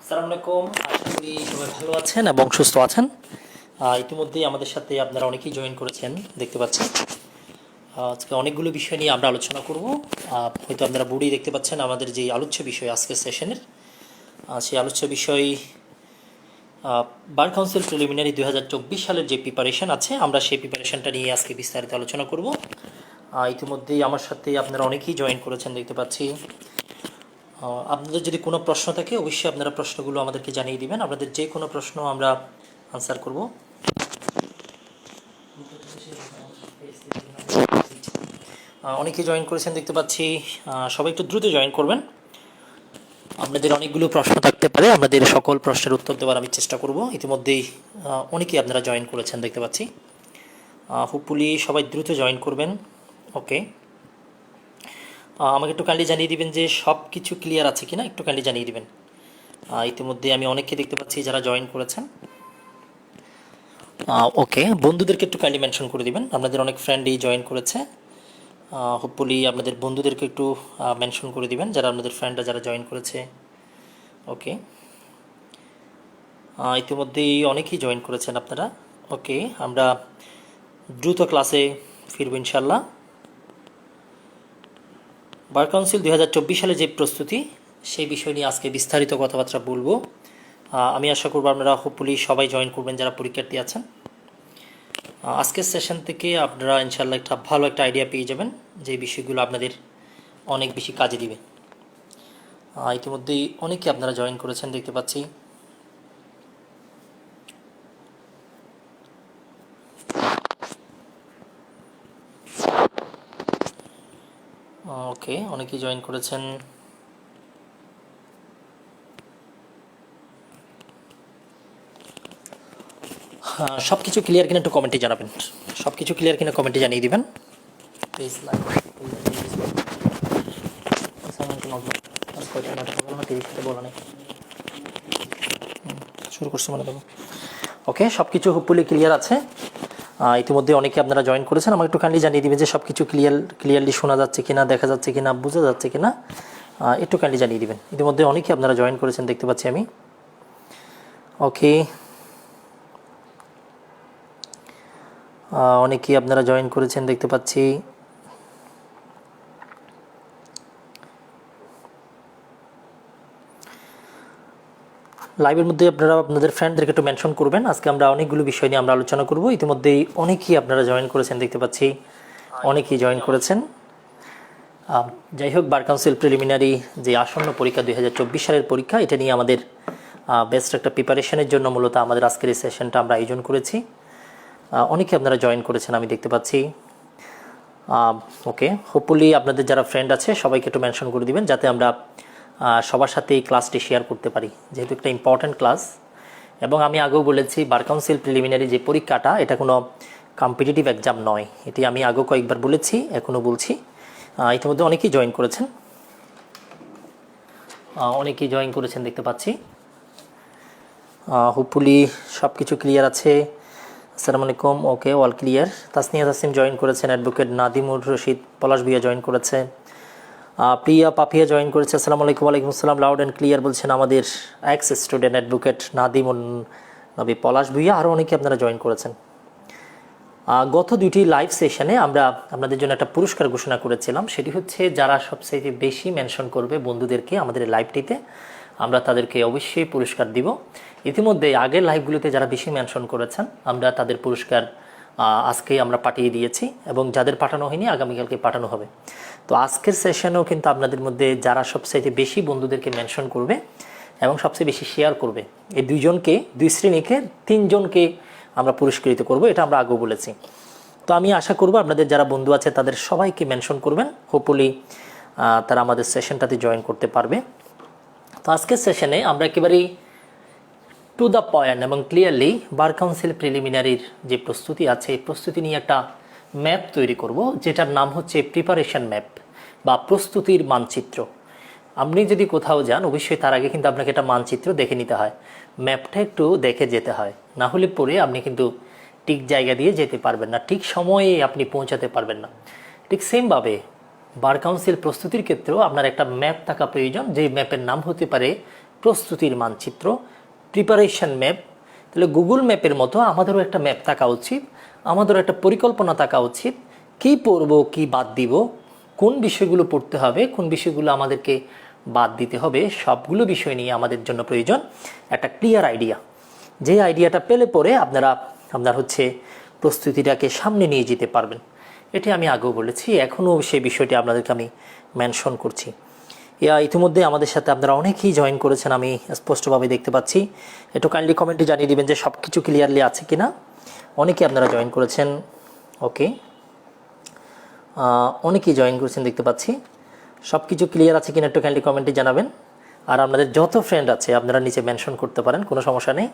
আসসালামু আলাইকুম। আশা করি সবাই ভালো আছেন এবং সুস্থ আছেন। ইতিমধ্যেই আমাদের সাথে আপনারা অনেকেই জয়েন করেছেন দেখতে পাচ্ছেন। আজকে অনেকগুলো বিষয় নিয়ে আমরা আলোচনা করব। হয়তো আপনারা বোর্ডেই দেখতে পাচ্ছেন আমাদের যে আলোচ্য বিষয় আজকের সেশনের, সেই আলোচ্য বিষয় বার কাউন্সিল প্রিলিমিনারি 2024 সালের যে প্রিপারেশন আছে, আমরা সেই প্রিপারেশনটা নিয়ে আজকে বিস্তারিত আলোচনা করব। ইতিমধ্যেই আমার সাথে আপনারা অনেকেই জয়েন করেছেন দেখতে পাচ্ছি। আপনাদের যদি কোনো প্রশ্ন থাকে অবশ্যই আপনারা প্রশ্নগুলো আমাদেরকে জানিয়ে দিবেন। আপনাদের যে কোনো প্রশ্ন আমরা আনসার করব। অনেকেই জয়েন করেছেন দেখতে পাচ্ছি। সবাই একটু দ্রুত জয়েন করবেন। আপনাদের অনেকগুলো প্রশ্ন থাকতে পারে, আপনাদের সকল প্রশ্নের উত্তর দেওয়ার আমি চেষ্টা করব। ইতিমধ্যেই অনেকেই আপনারা জয়েন করেছেন দেখতে পাচ্ছি। হোপফুলি সবাই দ্রুত জয়েন করবেন। ওকে, আমাকে একটু কাইন্ডলি জানিয়ে দিবেন যে সব কিছু ক্লিয়ার আছে কিনা, একটু কাইন্ডলি জানিয়ে দিবেন। ইতিমধ্যে আমি অনেককে দেখতে পাচ্ছি যারা জয়েন করেছেন। ওকে, বন্ধুদেরকে একটু কাইন্ডলি মেনশন করে দিবেন। আপনাদের অনেক ফ্রেন্ডই জয়েন করেছে। হোপফুলি আপনাদের বন্ধুদেরকে একটু মেনশন করে দিবেন, যারা আপনাদের ফ্রেন্ডরা যারা জয়েন করেছে। ওকে, ইতিমধ্যেই অনেকেই জয়েন করেছেন আপনারা। ওকে, আমরা দ্রুত ক্লাসে ফিরব ইনশাল্লাহ। বার কাউন্সিল 2024 সালে যে প্রস্তুতি, সেই বিষয় নিয়ে আজকে বিস্তারিত কথাবার্তা বলবো। আমি আশা করব আপনারা হোপফুলি সবাই জয়েন করবেন যারা পরীক্ষার্থী আছেন। আজকের সেশন থেকে আপনারা ইনশাল্লাহ একটা ভালো একটা আইডিয়া পেয়ে যাবেন যে বিষয়গুলো আপনাদের অনেক বেশি কাজে দিবে। ইতিমধ্যেই অনেকে আপনারা জয়েন করেছেন দেখতে পাচ্ছি। ওকে, অনেকেই জয়েন করেছেন। সব কিছু ক্লিয়ার কিনা একটু কমেন্টে জানাবেন। সব কিছু ক্লিয়ার কিনা কমেন্টে জানিয়ে দিবেন। প্লিজ লাইক শুরু করছি মনে করো। ওকে, সব কিছু হোপফুলি ক্লিয়ার আছে। ইতিমধ্যে অনেকে আপনারা জয়েন করেছেন। আমাকে একটু কাইন্ডলি জানিয়ে দিবেন যে সব কিছু ক্লিয়ারলি শোনা যাচ্ছে কিনা, দেখা যাচ্ছে কিনা, বোঝা যাচ্ছে কিনা, একটু কাইন্ডলি জানিয়ে দিবেন। ইতিমধ্যে অনেকে আপনারা জয়েন করেছেন দেখতে পাচ্ছি আমি। ওকে, অনেকেই আপনারা জয়েন করেছেন দেখতে পাচ্ছি। লাইভের মধ্যে আপনারা আপনাদের ফ্রেন্ডদেরকে একটু মেনশন করবেন। আজকে আমরা অনেকগুলো বিষয় নিয়ে আমরা আলোচনা করব। ইতিমধ্যেই অনেকেই আপনারা জয়েন করেছেন দেখতে পাচ্ছি, অনেকেই জয়েন করেছেন। যাই হোক, বার কাউন্সিল প্রিলিমিনারি যে আসন্ন পরীক্ষা 2024 সালের পরীক্ষা, এটা নিয়ে আমাদের বেস্ট একটা প্রিপারেশনের জন্য মূলত আমাদের আজকের এই সেশনটা আমরা আয়োজন করেছি। অনেকে আপনারা জয়েন করেছেন আমি দেখতে পাচ্ছি। ওকে, হোপফুলি আপনাদের যারা ফ্রেন্ড আছে সবাইকে একটু মেনশন করে দিবেন, যাতে আমরা সবার সাথে এই ক্লাসটি শেয়ার করতে পারি, যেহেতু একটা ইম্পর্ট্যান্ট ক্লাস। এবং আমি আগেও বলেছি, বার কাউন্সিল প্রিলিমিনারি যে পরীক্ষাটা, এটা কোনো কম্পিটিটিভ এক্সাম নয়। এটি আমি আগেও কয়েকবার বলেছি, এখনও বলছি। ইতিমধ্যে অনেকেই জয়েন করেছেন, অনেকেই জয়েন করেছেন দেখতে পাচ্ছি। হোপফুলি সব কিছু ক্লিয়ার আছে। আসসালামু আলাইকুম। Okay, all clear. Tasnia Tasim join করেছেন, অ্যাডভোকেট নাদিমুর রশিদ পলাশ ভুইয়া জয়েন করেছে, প্রিয়া পাপিয়া জয়েন করেছে। আসসালামু আলাইকুম। ওয়ালাইকুম আসসালাম। লাউড অ্যান্ড ক্লিয়ার বলছেন আমাদের এক্স স্টুডেন্ট অ্যাডভোকেট নাদিমুন নবী পলাশ ভুইয়া। আরও অনেকে আপনারা জয়েন করেছেন। গত দুইটি লাইভ সেশনে আমরা আপনাদের জন্য একটা পুরস্কার ঘোষণা করেছিলাম। সেটি হচ্ছে, যারা সবচেয়ে বেশি মেনশন করবে বন্ধুদেরকে আমাদের লাইভটিতে, আমরা তাদেরকে অবশ্যই পুরস্কার দিব। ইতিমধ্যে আগের লাইভগুলোতে যারা বেশি মেনশন করেছেন, আমরা তাদের পুরস্কার আজকেই আমরা পাঠিয়ে দিয়েছি, এবং যাদের পাঠানো হয়নি আগামীকালকে পাঠানো হবে। তো আজকের সেশনেও কিন্তু আপনাদের মধ্যে যারা সবচেয়ে বেশি বন্ধুদেরকে মেনশন করবে এবং সবচেয়ে বেশি শেয়ার করবে, এই দুই শ্রেণীকে 3 জনকে আমরা পুরস্কৃত করব, এটা আমরা আগেও বলেছি। তো আমি আশা করব আপনাদের যারা বন্ধু আছে তাদের সবাইকে মেনশন করবেন। হোপফুলি তারা আমাদের সেশনটাতে জয়েন করতে পারবে। তো আজকের সেশনে আমরা একেবারেই টু দ্য পয়েন্ট এবং ক্লিয়ারলি বার কাউন্সিল প্রিলিমিনারির যে প্রস্তুতি আছে, এই প্রস্তুতি নিয়ে একটা ম্যাপ তৈরি করব, যেটার নাম হচ্ছে প্রিপারেশন ম্যাপ বা প্রস্তুতির মানচিত্র। আপনি যদি কোথাও যান, অবশ্যই তার আগে কিন্তু আপনাকে একটা মানচিত্র দেখে নিতে হয়, ম্যাপটা একটু দেখে যেতে হয়। না হলে পরে আপনি কিন্তু ঠিক জায়গা দিয়ে যেতে পারবেন না, ঠিক সময়ে আপনি পৌঁছাতে পারবেন না। ঠিক সেমভাবে বার কাউন্সিল প্রস্তুতির ক্ষেত্রেও আপনার একটা ম্যাপ থাকা প্রয়োজন, যে ম্যাপের নাম হতে পারে প্রস্তুতির মানচিত্র, প্রিপারেশন ম্যাপ। তাহলে গুগল ম্যাপের মতো আমাদেরও একটা ম্যাপ থাকা উচিত, আমাদেরও একটা পরিকল্পনা থাকা উচিত, কী পড়ব, কী বাদ দিব, কোন বিষয়গুলো পড়তে হবে, কোন বিষয়গুলো আমাদেরকে বাদ দিতে হবে, সবগুলো বিষয় নিয়ে আমাদের জন্য প্রয়োজন একটা ক্লিয়ার আইডিয়া। যে আইডিয়াটা পেলে পরে আপনার হচ্ছে প্রস্তুতিটাকে সামনে নিয়ে যেতে পারবেন। এটি আমি আগেও বলেছি, এখনও সেই বিষয়টি আপনাদেরকে আমি মেনশন করছি। ইতিমধ্যে আমাদের সাথে আপনারা অনেকেই জয়েন করেছেন, আমি স্পষ্টভাবে দেখতে পাচ্ছি। একটু কাইন্ডলি কমেন্টে জানিয়ে দিবেন যে সব কিছু ক্লিয়ারলি আছে কি না। অনেকেই আপনারা জয়েন করেছেন, ওকে, অনেকেই জয়েন করেছেন দেখতে পাচ্ছি। সব কিছু ক্লিয়ার আছে কিনা একটু কাইন্ডলি কমেন্টে জানাবেন। আর আপনাদের যত ফ্রেন্ড আছে আপনারা নিচে মেনশন করতে পারেন, কোনো সমস্যা নেই।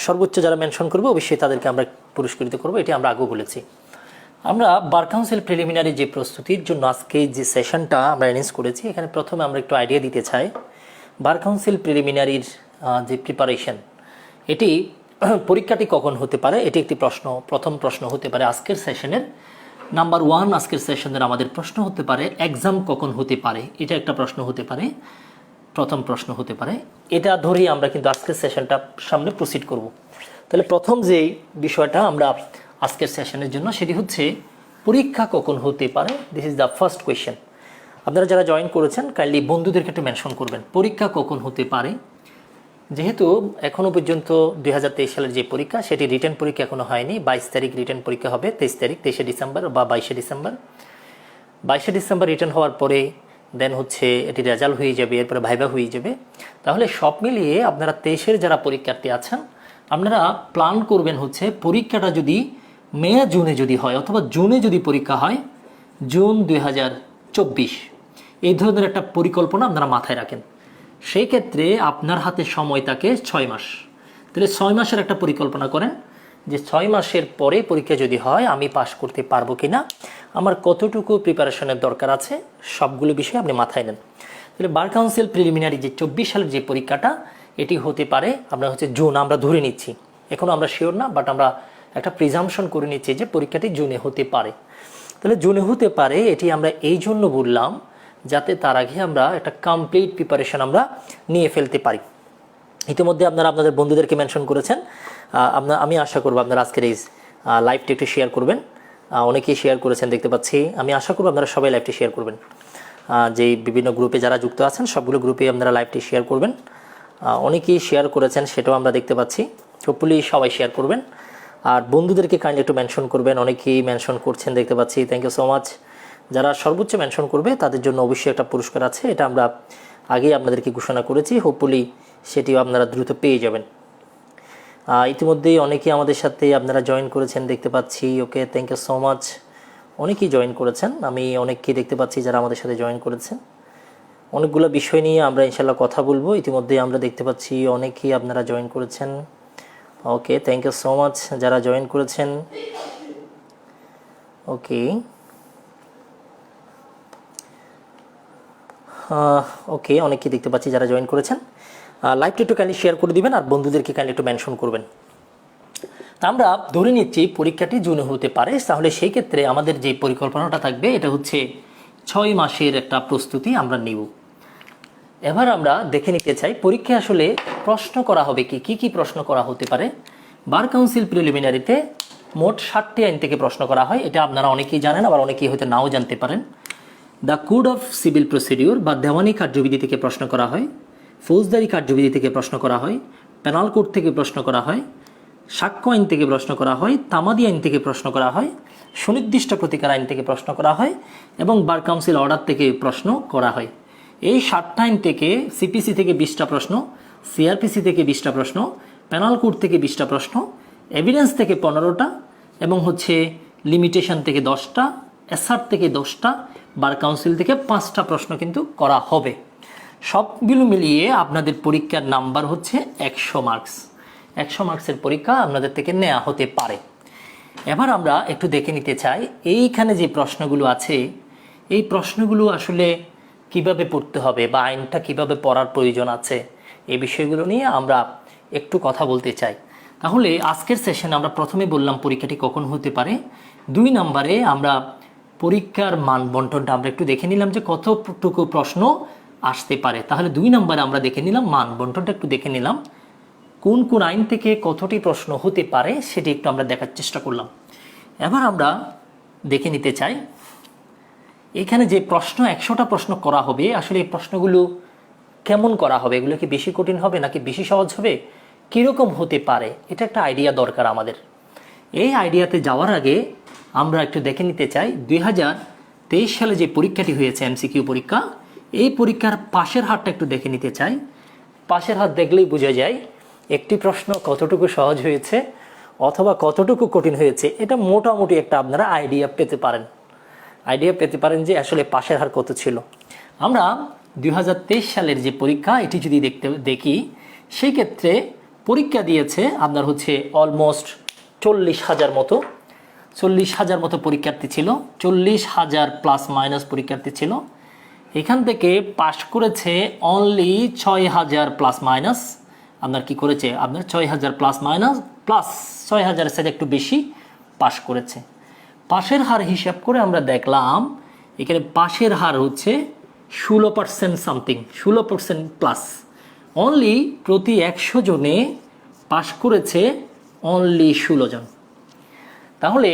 সর্বোচ্চ যারা মেনশন করবে অবশ্যই তাদেরকে আমরা পুরস্কৃত করবো, এটি আমরা আগেও বলেছি। আমরা বার কাউন্সিল প্রিলিমিনারি যে প্রস্তুতির জন্য আজকে যে সেশনটা আমরা অ্যারেঞ্জ করেছি, এখানে প্রথমে আমরা একটু আইডিয়া দিতে চাই। বার কাউন্সিল প্রিলিমিনারির যে প্রিপারেশন, এটি পরীক্ষাটি কখন হতে পারে, এটি একটি প্রথম প্রশ্ন হতে পারে আজকের সেশনের। নাম্বার 1 আজকের সেশনের আমাদের প্রশ্ন হতে পারে এক্সাম কখন হতে পারে, এটা একটা প্রশ্ন হতে পারে, প্রথম প্রশ্ন হতে পারে। এটা ধরেই আমরা কিন্তু আজকের সেশনটা সামনে প্রসিড করব। তাহলে প্রথম যে বিষয়টা আমরা আজকের সেশনের জন্য, সেটি হচ্ছে পরীক্ষা কখন হতে পারে। This is the first question. আপনারা যারা জয়েন করেছেন কাইন্ডলি বন্ধুদেরকে একটু মেনশন করবেন পরীক্ষা কখন হতে পারে। যেহেতু এখনও পর্যন্ত 2023 সালের যে পরীক্ষা, সেটি রিটেন পরীক্ষা এখনও হয়নি। 22 তারিখ রিটেন পরীক্ষা হবে, 23 ডিসেম্বর বা 22 ডিসেম্বর রিটেন হওয়ার পরে দেন হচ্ছে এটি রেজাল্ট হয়ে যাবে, এরপরে ভাইভা হয়ে যাবে। তাহলে সব মিলিয়ে আপনারা 23-এর যারা পরীক্ষার্থী আছেন, আপনারা প্ল্যান করবেন হচ্ছে পরীক্ষাটা যদি মে জুনে যদি হয়, অথবা জুনে যদি পরীক্ষা হয়, জুন 2024, এই ধরনের একটা পরিকল্পনা আপনারা মাথায় রাখেন। সেই ক্ষেত্রে আপনার হাতে সময় থাকে 6 মাস। তাহলে 6 মাসের একটা পরিকল্পনা করেন যে 6 মাসের পরে পরীক্ষা যদি হয় আমি পাশ করতে পারবো কিনা, আমার কতটুকু প্রিপারেশনের দরকার আছে, সবগুলো বিষয় আপনি মাথায় নেন। তাহলে বার কাউন্সিল প্রিলিমিনারি যে 24 সালের যে পরীক্ষাটা, এটি হতে পারে আপনার হচ্ছে জুন, আমরা ধরে নিচ্ছি, এখনও আমরা শিওর না, বাট আমরা একটা প্রিজাম্পশন করে নিচ্ছি যে পরীক্ষাটি জুনে হতে পারে। তাহলে জুনে হতে পারে, এটি আমরা এই জন্য বললাম যাতে তার আগে আমরা একটা কমপ্লিট প্রিপারেশন আমরা নিয়ে ফেলতে পারি। ইতিমধ্যে আপনারা আপনাদের বন্ধুদেরকে মেনশন করেছেন, আমি আশা করব আপনারা আজকের এই লাইভটি একটু শেয়ার করবেন। অনেকেই শেয়ার করেছেন দেখতে পাচ্ছি, আমি আশা করব আপনারা সবাই লাইভটি শেয়ার করবেন। যেই বিভিন্ন গ্রুপে যারা যুক্ত আছেন সবগুলো গ্রুপে আপনারা লাইভটি শেয়ার করবেন। অনেকেই শেয়ার করেছেন, সেটাও আমরা দেখতে পাচ্ছি। হোপফুলি সবাই শেয়ার করবেন, আর বন্ধুদেরকে কাইন্ডলি একটু মেনশন করবেন। অনেকেই মেনশন করছেন দেখতে পাচ্ছি, থ্যাংক ইউ সো মাচ। যারা সর্বোচ্চ মেনশন করবে তাদের জন্য অবশ্যই একটা পুরস্কার আছে, এটা আমরা আগেই আপনাদেরকে ঘোষণা করেছি। হোপফুলি সেটিও আপনারা দ্রুত পেয়ে যাবেন। ইতিমধ্যেই অনেকেই আমাদের সাথে আপনারা জয়েন করেছেন দেখতে পাচ্ছি, ওকে, থ্যাংক ইউ সো মাচ। অনেকেই জয়েন করেছেন, আমি অনেককেই দেখতে পাচ্ছি যারা আমাদের সাথে জয়েন করেছেন। অনেকগুলো বিষয় নিয়ে আমরা ইনশাল্লাহ কথা বলবো। ইতিমধ্যেই আমরা দেখতে পাচ্ছি অনেকেই আপনারা জয়েন করেছেন, ওকে, থ্যাংক ইউ সো মাচ যারা জয়েন করেছেন, ওকে, ওকে, অনেকেই দেখতে পাচ্ছি যারা জয়েন করেছেন। লাইভটা একটু কাইন্ডলি শেয়ার করে দিবেন, আর বন্ধুদেরকে কাইন্ডলি একটু মেনশন করবেন। তা আমরা ধরে নিচ্ছি পরীক্ষাটি জুনে হতে পারে, তাহলে সেই ক্ষেত্রে আমাদের যে পরিকল্পনাটা থাকবে এটা হচ্ছে 6 মাসের একটা প্রস্তুতি আমরা নিব। এবার আমরা দেখে নিতে চাই পরীক্ষায় আসলে প্রশ্ন করা হবে কি কি প্রশ্ন করা হতে পারে। বার কাউন্সিল প্রিলিমিনারিতে মোট 60টি আইন থেকে প্রশ্ন করা হয়, এটা আপনারা অনেকেই জানেন, আবার অনেকেই হয়তো নাও জানতে পারেন। The code of civil procedure বা দেওয়ানি কার্যবিধি থেকে প্রশ্ন করা হয়, ফৌজদারি কার্যবিধি থেকে প্রশ্ন করা হয়, পেনাল কোড থেকে প্রশ্ন করা হয়, সাক্ষ্য আইন থেকে প্রশ্ন করা হয়, তামাদি আইন থেকে প্রশ্ন করা হয়, সুনির্দিষ্ট প্রতিকার আইন থেকে প্রশ্ন করা হয়, এবং বার কাউন্সিল অর্ডার থেকে প্রশ্ন করা হয়। এই 60টা আইন থেকে সিপিসি থেকে 20টা প্রশ্ন, সিআরপিসি থেকে 20টা প্রশ্ন, পেনাল কোড থেকে 20টা প্রশ্ন, এভিডেন্স থেকে 15টা, এবং হচ্ছে লিমিটেশন থেকে 10টা, এসআর থেকে 10টা, বার কাউন্সিল থেকে 5টা প্রশ্ন কিন্তু করা হবে। সবগুলো মিলিয়ে আপনাদের পরীক্ষার নাম্বার হচ্ছে 100 মার্কস। 100 মার্কসের পরীক্ষা আপনাদের থেকে নেওয়া হতে পারে। এবার আমরা একটু দেখে নিতে চাই এইখানে যে প্রশ্নগুলো আছে, এই প্রশ্নগুলো আসলে কিভাবে পড়তে হবে বা আইনটা কিভাবে পড়ার প্রয়োজন আছে, এই বিষয়গুলো নিয়ে আমরা একটু কথা বলতে চাই। তাহলে আজকের সেশনে আমরা প্রথমে বললাম পরীক্ষাটি কখন হতে পারে। 2 নম্বরে আমরা পরীক্ষার মান বন্টনটা আমরা একটু দেখে নিলাম যে কতটুকু প্রশ্ন আসতে পারে। তাহলে 2 নম্বরে আমরা দেখে নিলাম, মান বন্টনটা একটু দেখে নিলাম, কোন কোন আইন থেকে কতটি প্রশ্ন হতে পারে সেটি একটু আমরা দেখার চেষ্টা করলাম। এবার আমরা দেখে নিতে চাই এখানে যে প্রশ্ন 100টা প্রশ্ন করা হবে, আসলে এই প্রশ্নগুলো কেমন করা হবে, এগুলো কি বেশি কঠিন হবে নাকি বেশি সহজ হবে, কীরকম হতে পারে, এটা একটা আইডিয়া দরকার আমাদের। এই আইডিয়াতে যাওয়ার আগে আমরা একটু দেখে নিতে চাই 2023 সালে যে পরীক্ষাটি হয়েছে এমসিকিউ পরীক্ষা, এই পরীক্ষার পাশের হারটা একটু দেখে নিতে চাই। পাশের হার দেখলেই বোঝা যায় একটি প্রশ্ন কতটুকু সহজ হয়েছে অথবা কতটুকু কঠিন হয়েছে। এটা মোটামুটি একটা আপনারা আইডিয়া পেতে পারেন যে আসলে পাশের হার কত ছিল। আমরা 2023 সালের যে পরীক্ষা এটি যদি দেখি, সেই ক্ষেত্রে পরীক্ষা দিয়েছে আপনার হচ্ছে অলমোস্ট 40,000 মতো, 40,000 মতো পরীক্ষার্থী ছিল, 40,000 প্লাস মাইনাস পরীক্ষার্থী ছিল। এখান থেকে পাশ করেছে অনলি 6,000 প্লাস মাইনাস। আপনার কি করেছে, আপনার 6,000 প্লাস মাইনাস প্লাস 6,000 সাথে একটু বেশি পাশ করেছে। পাশের হার হিসাব করে আমরা দেখলাম এখানে পাশের হার হচ্ছে 16% সামথিং, 16% প্লাস। অনলি প্রতি 100 জনে পাশ করেছে অনলি 16 জন। তাহলে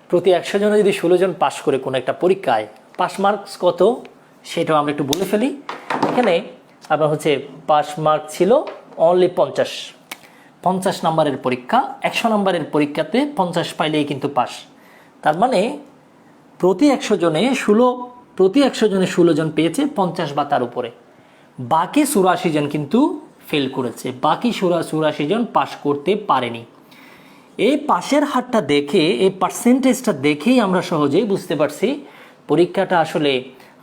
প্রতি 100 জনে যদি 16 জন পাশ করে কোনো একটা পরীক্ষায়, পাস মার্কস কত সেটাও আমরা একটু বলে ফেলি। এখানে আপনার হচ্ছে পাস মার্ক ছিল অনলি 50 নম্বরের পরীক্ষা, 100 নম্বরের পরীক্ষাতে 50 পাইলেই কিন্তু পাস। তার মানে প্রতি 100 জনে 16 জন পেয়েছে 50 বা তার উপরে, বাকি 84 জন কিন্তু ফেল করেছে, বাকি 84 জন পাস করতে পারেনি। এই পাশের হারটা দেখে, এই পার্সেন্টেজটা দেখেই আমরা সহজেই বুঝতে পারছি পরীক্ষাটা আসলে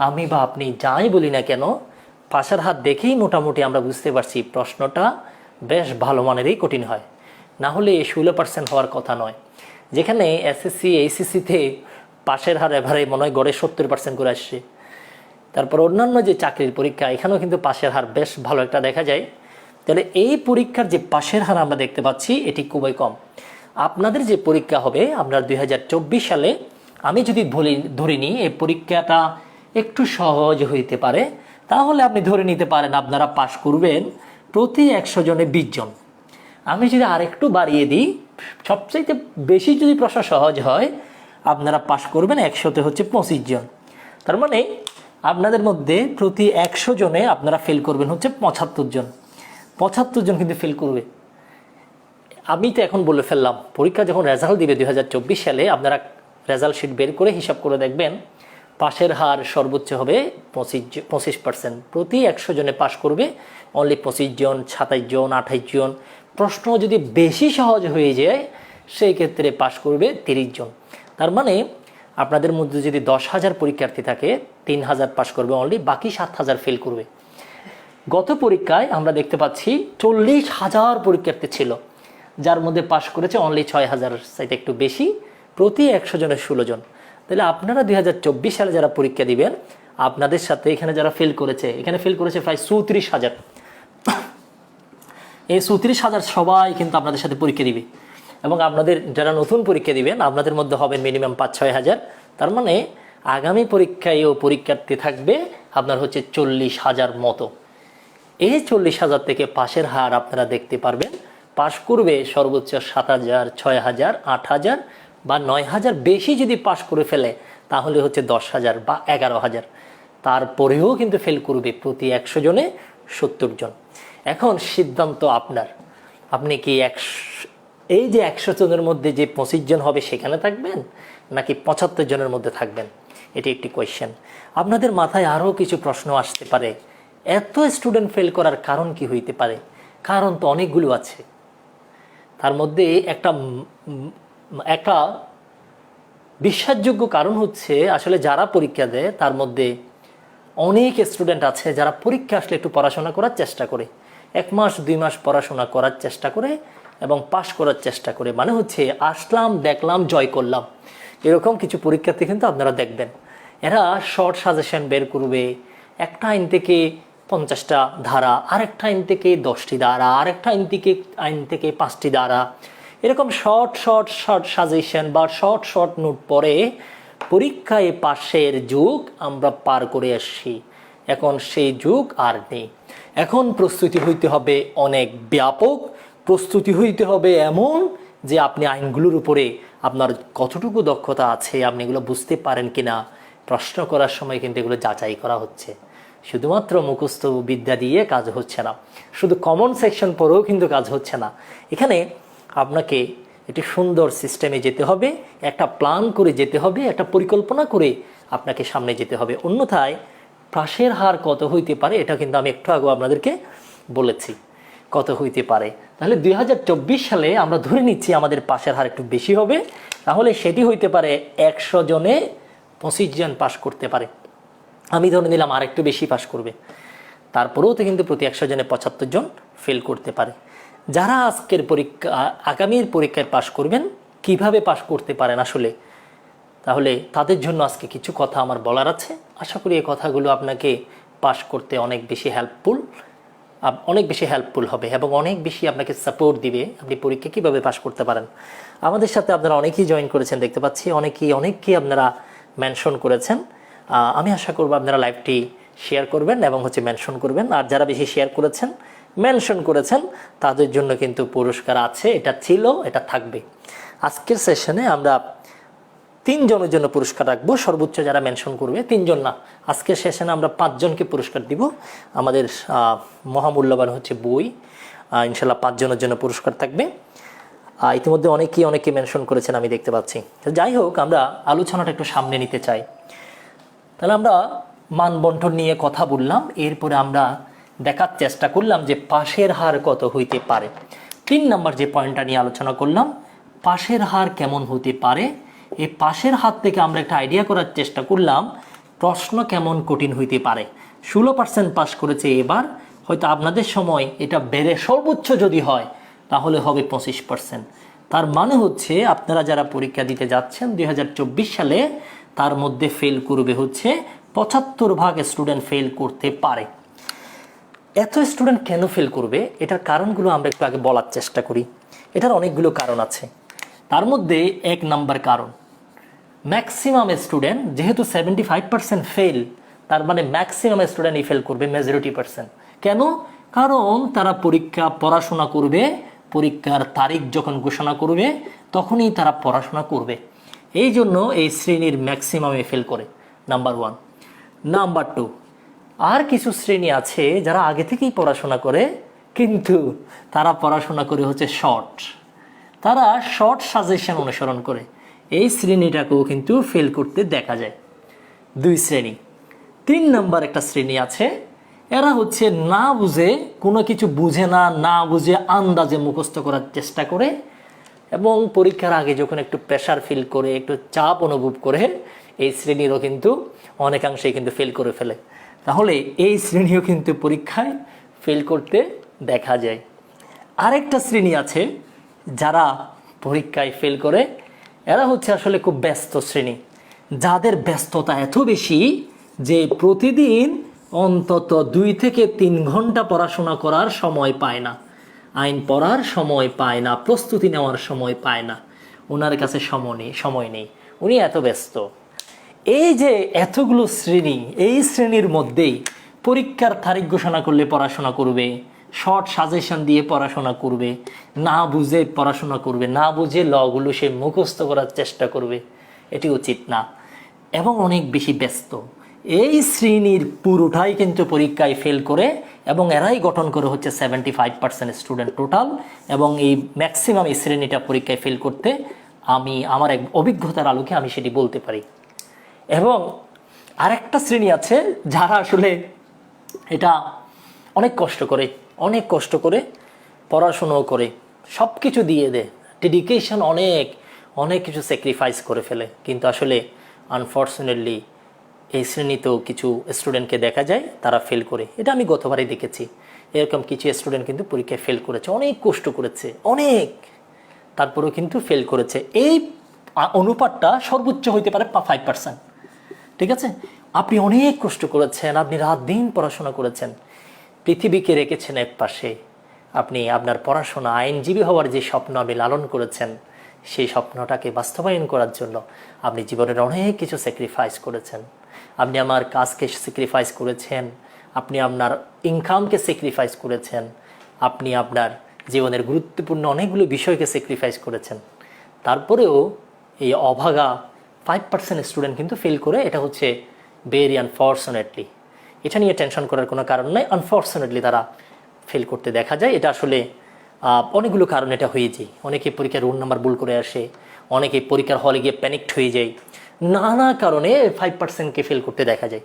আমি বা আপনি যাই বলি না কেন, পাশের হার দেখেই মোটামুটি আমরা বুঝতে পারছি প্রশ্নটা বেশ ভালো মানেরই কঠিন হয়, না হলে 16% হওয়ার কথা নয়। যেখানে এসএসসি এইচএসসিতে পাশের হার এভারে মনে হয় গড়ে 70% করে আসছে। তারপর অন্যান্য যে চাকরির পরীক্ষা, এখানেও কিন্তু পাশের হার বেশ ভালো একটা দেখা যায়। তাহলে এই পরীক্ষার যে পাশের হার আমরা দেখতে পাচ্ছি এটি খুবই কম। আপনাদের যে পরীক্ষা হবে আপনার 2024 সালে, আমি যদি ধরে নিই এই পরীক্ষাটা একটু সহজ হইতে পারে, তাহলে আপনি ধরে নিতে পারেন আপনারা পাশ করবেন প্রতি 100 জনে 20 জন। আমি যদি আরেকটু বাড়িয়ে দিই, সবচাইতে বেশি যদি প্রশ্ন সহজ হয় আপনারা পাশ করবেন 100তে হচ্ছে 25 জন। তার মানে আপনাদের মধ্যে প্রতি 100 জনে আপনারা ফেল করবেন হচ্ছে 75 জন। 75 জন কিন্তু ফেল করবে। আমি তো এখন বলে ফেললাম, পরীক্ষা যখন রেজাল্ট দিবে 2024 সালে, আপনারা রেজাল্ট শিট বের করে হিসাব করে দেখবেন পাশের হার সর্বোচ্চ হবে 25%। প্রতি 100 জনে পাশ করবে অনলি 25 জন, 27 জন, 28 জন। প্রশ্ন যদি বেশি সহজ হয়ে যায় সেই ক্ষেত্রে পাশ করবে 30 জন। তার মানে আপনাদের মধ্যে যদি 10,000 পরীক্ষার্থী থাকে, 3,000 পাশ করবে অনলি, বাকি 7,000 ফেল করবে। গত পরীক্ষায় আমরা দেখতে পাচ্ছি 40,000 পরীক্ষার্থী ছিল, যার মধ্যে পাশ করেছে অনলি 6,000 সাইতে একটু বেশি, প্রতি 100 জনের 16 জন। তাহলে আপনারা 2024 সালে যারা পরীক্ষা দিবেন, আপনাদের সাথে এখানে যারা ফেল করেছে, এখানে ফেল করেছে প্রায় 34,000। এই 34,000 সবাই কিন্তু আপনাদের সাথে পরীক্ষা দিবে, এবং আপনাদের যারা নতুন পরীক্ষা দিবেন আপনাদের মধ্যে হবেন মিনিমাম 5-6 হাজার। তার মানে আগামী পরীক্ষায়ও পরীক্ষার্থী থাকবে আপনার হচ্ছে 40,000 মতো। এই 40,000 থেকে পাশের হার আপনারা দেখতে পারবেন, পাশ করবে সর্বোচ্চ 7,000, 6,000, 8,000 বা 9,000। বেশি যদি পাশ করে ফেলে তাহলে হচ্ছে 10,000 বা 11,000। তারপরেও কিন্তু ফেল করবে প্রতি 100 জনে 70 জন। এখন সিদ্ধান্ত আপনার, আপনি কি এই যে 100 জনের মধ্যে যে 25 জন হবে সেখানে থাকবেন নাকি 75 জনের মধ্যে থাকবেন, এটি একটি কোয়েশ্চেন। আপনাদের মাথায় আরও কিছু প্রশ্ন আসতে পারে, এত স্টুডেন্ট ফেল করার কারণ কি হইতে পারে? কারণ তো অনেকগুলো আছে। তার মধ্যে একটা বিশ্বাসযোগ্য কারণ হচ্ছে আসলে যারা পরীক্ষা দেয় তার মধ্যে অনেক স্টুডেন্ট আছে যারা পরীক্ষা আসলে একটু পড়াশোনা করার চেষ্টা করে, 1 মাস 2 মাস পড়াশোনা করার চেষ্টা করে এবং পাশ করার চেষ্টা করে। মানে হচ্ছে আসলাম, দেখলাম, জয় করলাম, এরকম কিছু পরীক্ষার্থী কিন্তু আপনারা দেখবেন। এরা শর্ট সাজেশন বের করবে, একটা আইন থেকে 50টা ধারা, আরেকটা আইন থেকে 10টি ধারা, আরেকটা আইন থেকে 5টি ধারা, এরকম শর্ট সাজেশন বা শর্ট নোট পড়ে পরীক্ষায় পাশের যুগ আমরা পার করে আসছি। এখন সেই যুগ আর নেই। এখন প্রস্তুতি হইতে হবে অনেক ব্যাপক, প্রস্তুতি হইতে হবে এমন যে আপনি আইনগুলোর উপরে আপনার কতটুকু দক্ষতা আছে, আপনি এগুলো বুঝতে পারেন কিনা প্রশ্ন করার সময় কিন্তু এগুলো যাচাই করা হচ্ছে। শুধুমাত্র মুখস্থ বিদ্যা দিয়ে কাজ হচ্ছে না, শুধু কমন সেকশন পড়েও কিন্তু কাজ হচ্ছে না। এখানে আপনাকে একটি সুন্দর সিস্টেমে যেতে হবে, একটা প্ল্যান করে যেতে হবে, একটা পরিকল্পনা করে আপনাকে সামনে যেতে হবে। অন্যথায় পাশের হার কত হইতে পারে এটা কিন্তু আমি একটু আগে আপনাদেরকে বলেছি কত হইতে পারে। তাহলে 2024 সালে আমরা ধরে নিচ্ছি আমাদের পাশের হার একটু বেশি হবে, তাহলে সেটি হইতে পারে 100 জনে 25 জন পাশ করতে পারে। আমি ধরে নিলাম আর একটু বেশি পাশ করবে, তারপরেও তো কিন্তু প্রতি 100 জনে 75 জন ফেল করতে পারে। যারা আজকের পরীক্ষা আগামীর পরীক্ষায় পাশ করবেন, কিভাবে পাশ করতে পারেন আসলে, তাহলে তাদের জন্য আজকে কিছু কথা আমার বলার আছে। আশা করি এই কথাগুলো আপনাকে পাশ করতে অনেক বেশি হেল্পফুল হবে এবং অনেক বেশি আপনাকে সাপোর্ট দিবে আপনি পরীক্ষা কীভাবে পাশ করতে পারেন। আমাদের সাথে আপনারা অনেকেই জয়েন করেছেন দেখতে পাচ্ছি, অনেকেই আপনারা মেনশন করেছেন। আমি আশা করব আপনারা লাইভটি শেয়ার করবেন এবং মেনশন করবেন। আর যারা বেশি শেয়ার করেছেন, মেনশন করেছেন, তাদের জন্য কিন্তু পুরস্কার আছে, এটা ছিল, এটা থাকবে। আজকের সেশনে আমরা 3 জনের জন্য পুরস্কার রাখবো, সর্বোচ্চ যারা মেনশন করবে। 3 জন না, আজকের সেশনে আমরা 5 জনকে পুরস্কার দিব। আমাদের মহামূল্যবান বই, ইনশাল্লাহ 5 জনের জন্য পুরস্কার থাকবে। ইতিমধ্যে অনেকে মেনশন করেছেন আমি দেখতে পাচ্ছি। যাই হোক, আমরা আলোচনাটা একটু সামনে নিতে চাই। তাহলে আমরা মানবন্টন নিয়ে কথা বললাম, এরপরে আমরা দেখার চেষ্টা করলাম যে পাশের হার কত হইতে পারে। 3 নম্বর যে পয়েন্টটা নিয়ে আলোচনা করলাম, পাশের হার কেমন হতে পারে, এই পাশের হাত থেকে আমরা একটা আইডিয়া করার চেষ্টা করলাম প্রশ্ন কেমন কঠিন হইতে পারে। 16% পাস করেছে এবার, হয়তো আপনাদের সময় এটা বেড়ে সর্বোচ্চ যদি হয় তাহলে হবে 25%। তার মানে আপনারা যারা পরীক্ষা দিতে যাচ্ছেন 2024 সালে, তার মধ্যে ফেল করবে 75% স্টুডেন্ট ফেল করতে পারে। এত স্টুডেন্ট কেন ফেল করবে, এটার কারণগুলো আমরা একটু আগে বলার চেষ্টা করি। এটার অনেকগুলো কারণ আছে। তার মধ্যে 1 নাম্বার কারণ, ম্যাক্সিমাম স্টুডেন্ট যেহেতু 75% ফেল, তার মানে ম্যাক্সিমাম স্টুডেন্টই ফেল করবে, মেজরিটি পার্সেন্ট। কেন? কারণ তারা পড়াশোনা করবে, পরীক্ষার তারিখ যখন ঘোষণা করবে তখনই তারা পড়াশোনা করবে। এই জন্য এই শ্রেণীর ম্যাক্সিমামে ফেল করে, নাম্বার 1। নাম্বার 2, আর কিছু শ্রেণী আছে যারা আগে থেকেই পড়াশোনা করে, কিন্তু তারা পড়াশোনা করে তারা শর্ট সাজেশন অনুসরণ করে। এই শ্রেণীটাকেও কিন্তু ফেল করতে দেখা যায়। 2 শ্রেণী। 3 নাম্বার একটা শ্রেণী আছে, এরা না বুঝে, কোনো কিছু বুঝে না বুঝে আন্দাজে মুখস্থ করার চেষ্টা করে এবং পরীক্ষার আগে যখন একটু প্রেশার ফিল করে, একটু চাপ অনুভব করে, এই শ্রেণীরও কিন্তু অনেকাংশেই কিন্তু ফেল করে ফেলে। তাহলে এই শ্রেণীও কিন্তু পরীক্ষায় ফেল করতে দেখা যায়। আরেকটা শ্রেণী আছে যারা পরীক্ষায় ফেল করে, এরা আসলে খুব ব্যস্ত শ্রেণী, যাদের ব্যস্ততা এত বেশি যে প্রতিদিন অন্তত 2 থেকে 3 ঘন্টা পড়াশোনা করার সময় পায় না, আইন পড়ার সময় পায় না, প্রস্তুতি নেওয়ার সময় পায় না, ওনার কাছে সময় নেই, উনি এত ব্যস্ত। এই যে এতগুলো শ্রেণী, এই শ্রেণীর মধ্যেই পরীক্ষার তারিখ ঘোষণা করলে পড়াশোনা করবে, শর্ট সাজেশন দিয়ে পড়াশোনা করবে, না বুঝে পড়াশোনা করবে, না বুঝে লগুলো সে মুখস্থ করার চেষ্টা করবে, এটি উচিত না, এবং অনেক বেশি ব্যস্ত। এই শ্রেণীর পুরোটাই কিন্তু পরীক্ষায় ফেল করে এবং এরাই গঠন করে 75% স্টুডেন্ট টোটাল। এবং এই ম্যাক্সিমাম এই শ্রেণীটা পরীক্ষায় ফেল করতে আমার এক অভিজ্ঞতার আলোকে আমি সেটি বলতে পারি। এবং আরেকটা শ্রেণী আছে যারা আসলে এটা অনেক কষ্ট করে পড়াশুনো করে, সব কিছু দিয়ে দেয়, ডেডিকেশন অনেক কিছু স্যাক্রিফাইস করে ফেলে, কিন্তু আসলে আনফর্চুনেটলি এই শ্রেণীতেও কিছু স্টুডেন্টকে দেখা যায় তারা ফেল করে। এটা আমি গতবারই দেখেছি, এরকম কিছু স্টুডেন্ট কিন্তু পরীক্ষায় ফেল করেছে, অনেক কষ্ট করেছে, তারপরেও কিন্তু ফেল করেছে। এই অনুপাতটা সর্বোচ্চ হইতে পারে 5%। ঠিক আছে, আপনি অনেক কষ্ট করেছেন, আপনি রাত দিন পড়াশোনা করেছেন, পৃথিবীকে রেখেছেন এক পাশে, আপনি আপনার পড়াশোনা, আইনজীবী হওয়ার যে স্বপ্ন আপনি লালন করেছেন, সেই স্বপ্নটাকে বাস্তবায়ন করার জন্য আপনি জীবনের অনেক কিছু স্যাক্রিফাইস করেছেন। আপনি আমার কাজকে স্যাক্রিফাইস করেছেন, আপনি আপনার ইনকামকে স্যাক্রিফাইস করেছেন, আপনি আপনার জীবনের গুরুত্বপূর্ণ অনেকগুলো বিষয়কে স্যাক্রিফাইস করেছেন, তারপরেও এই অভাগা 5% স্টুডেন্ট কিন্তু ফেল করে। এটা হচ্ছে ভেরি আনফর্চুনেটলি। এটা নিয়ে টেনশন করার কোনো কারণ নেই। আনফর্চুনেটলি তারা ফেল করতে দেখা যায়। এটা আসলে অনেকগুলো কারণ এটা হয়ে যায়। অনেকে পরীক্ষার রোল নাম্বার ভুল করে আসে, অনেকে পরীক্ষার হলে গিয়ে প্যানিকড হয়ে যায়, নানা কারণে 5%কে ফেল করতে দেখা যায়।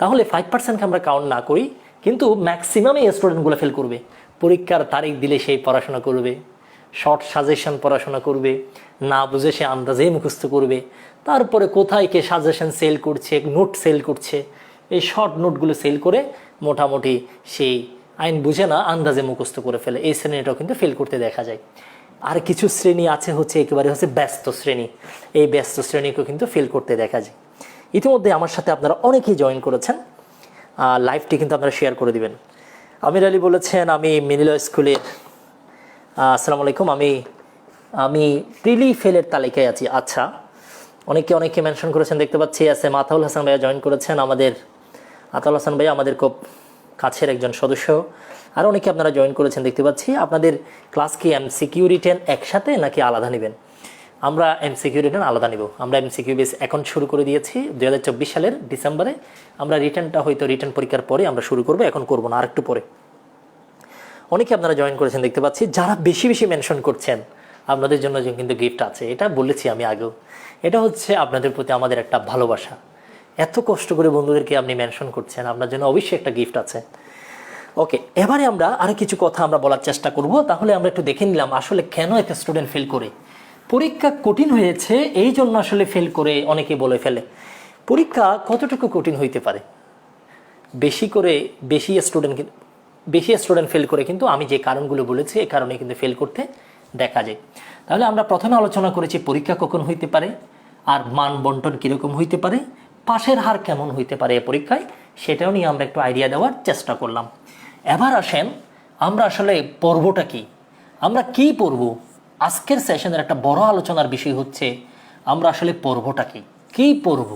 তাহলে 5%কে আমরা কাউন্ট না করি, কিন্তু ম্যাক্সিমাম এই স্টুডেন্টগুলো ফেল করবে। পরীক্ষার তারিখ দিলে সেই পড়াশোনা করবে, শর্ট সাজেশন পড়াশোনা করবে, না বুঝে সে আন্দাজে মুখস্থ করবে, তারপরে কোথায় কে সাজেশন সেল করছে, নোট সেল করছে, এই শর্ট নোটগুলো সেল করে মোটামুটি সেই আইন বুঝে না আন্দাজে মুখস্থ করে ফেলে। এই শ্রেণীটাও কিন্তু ফেল করতে দেখা যায়। আর কিছু শ্রেণী আছে হচ্ছে একেবারে হচ্ছে ব্যস্ত শ্রেণী, এই ব্যস্ত শ্রেণীকেও কিন্তু ফেল করতে দেখা যায়। ইতিমধ্যে আমার সাথে আপনারা অনেকেই জয়েন করেছেন, লাইভটি কিন্তু আপনারা শেয়ার করে দিবেন। আমির আলী বলেছেন আমি মিনিল স্কুলের, আসসালামু আলাইকুম, আমি প্রিলি ফেলের তালিকায় আছি। আচ্ছা, অনেকে মেনশন করেছেন দেখতে পাচ্ছি। আছে আতাউল হাসান ভাইয়া জয়েন করেছেন, আতাউল হাসান ভাইয়া আমাদের খুব কাছের একজন সদস্য। আর অনেকে আপনারা জয়েন করেছেন দেখতে পাচ্ছি। আপনাদের ক্লাস কি এমসিকিউ রিটেন একসাথে নাকি আলাদা নেবেন? আমরা এমসিকিউ রিটেন আলাদা নিব। আমরা এমসিকিউ বেস এখন শুরু করে দিয়েছি 2024 সালের ডিসেম্বরে। আমরা রিটেনটা হয়তো রিটেন পরীক্ষার পরে আমরা শুরু করবো, এখন করবো না, আরেকটু পরে। অনেকে আপনারা জয়েন করেছেন দেখতে পাচ্ছি। যারা বেশি বেশি মেনশন করছেন আপনাদের জন্য কিন্তু গিফট আছে, এটা বলেছি আমি আগেও। এটা হচ্ছে আপনাদের প্রতি আমাদের একটা ভালোবাসা। এত কষ্ট করে বন্ধুদেরকে আপনি মেনশন করছেন, আপনার জন্য অবশ্যই একটা গিফট আছে। ওকে, এবারে আমরা আরও কিছু কথা আমরা বলার চেষ্টা করব। তাহলে আমরা একটু দেখে নিলাম আসলে কেন একটা স্টুডেন্ট ফেল করে। পরীক্ষা কঠিন হয়েছে এই জন্য আসলে ফেল করে অনেকে বলে ফেলে। পরীক্ষা কতটুকু কঠিন হইতে পারে? বেশি স্টুডেন্ট ফেল করে কিন্তু আমি যে কারণগুলো বলেছি এই কারণে কিন্তু ফেল করতে দেখা যায়। তাহলে আমরা প্রথমে আলোচনা করেছি পরীক্ষা কখন হইতে পারে, আর মান বন্টন কীরকম হইতে পারে, পাশের হার কেমন হইতে পারে এই পরীক্ষায়, সেটাও নিয়ে আমরা একটু আইডিয়া দেওয়ার চেষ্টা করলাম। এবার আসেন আমরা আসলে পড়বটা কি, আমরা কি পড়ব। আজকের সেশনের একটা বড় আলোচনার বিষয় হচ্ছে আমরা আসলে পড়বটা কি পড়ব,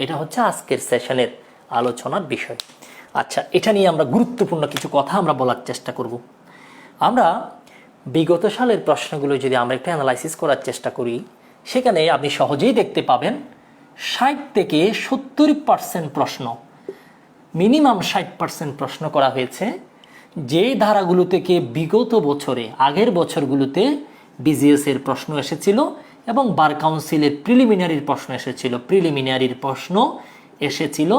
এটা হচ্ছে আজকের সেশনের আলোচনার বিষয়। আচ্ছা, এটা নিয়ে আমরা গুরুত্বপূর্ণ কিছু কথা আমরা বলার চেষ্টা করব। আমরা বিগত সালের প্রশ্নগুলো যদি আমরা একটু অ্যানালাইসিস করার চেষ্টা করি, সেখানে আপনি সহজেই দেখতে পাবেন 60 থেকে 70% প্রশ্ন, মিনিমাম 60% প্রশ্ন করা হয়েছে যে ধারাগুলো থেকে বিগত বছরে আগের বছরগুলোতে বিজিএস এর প্রশ্ন এসেছিল এবং বার কাউন্সিলের প্রিলিমিনারির প্রশ্ন এসেছিল।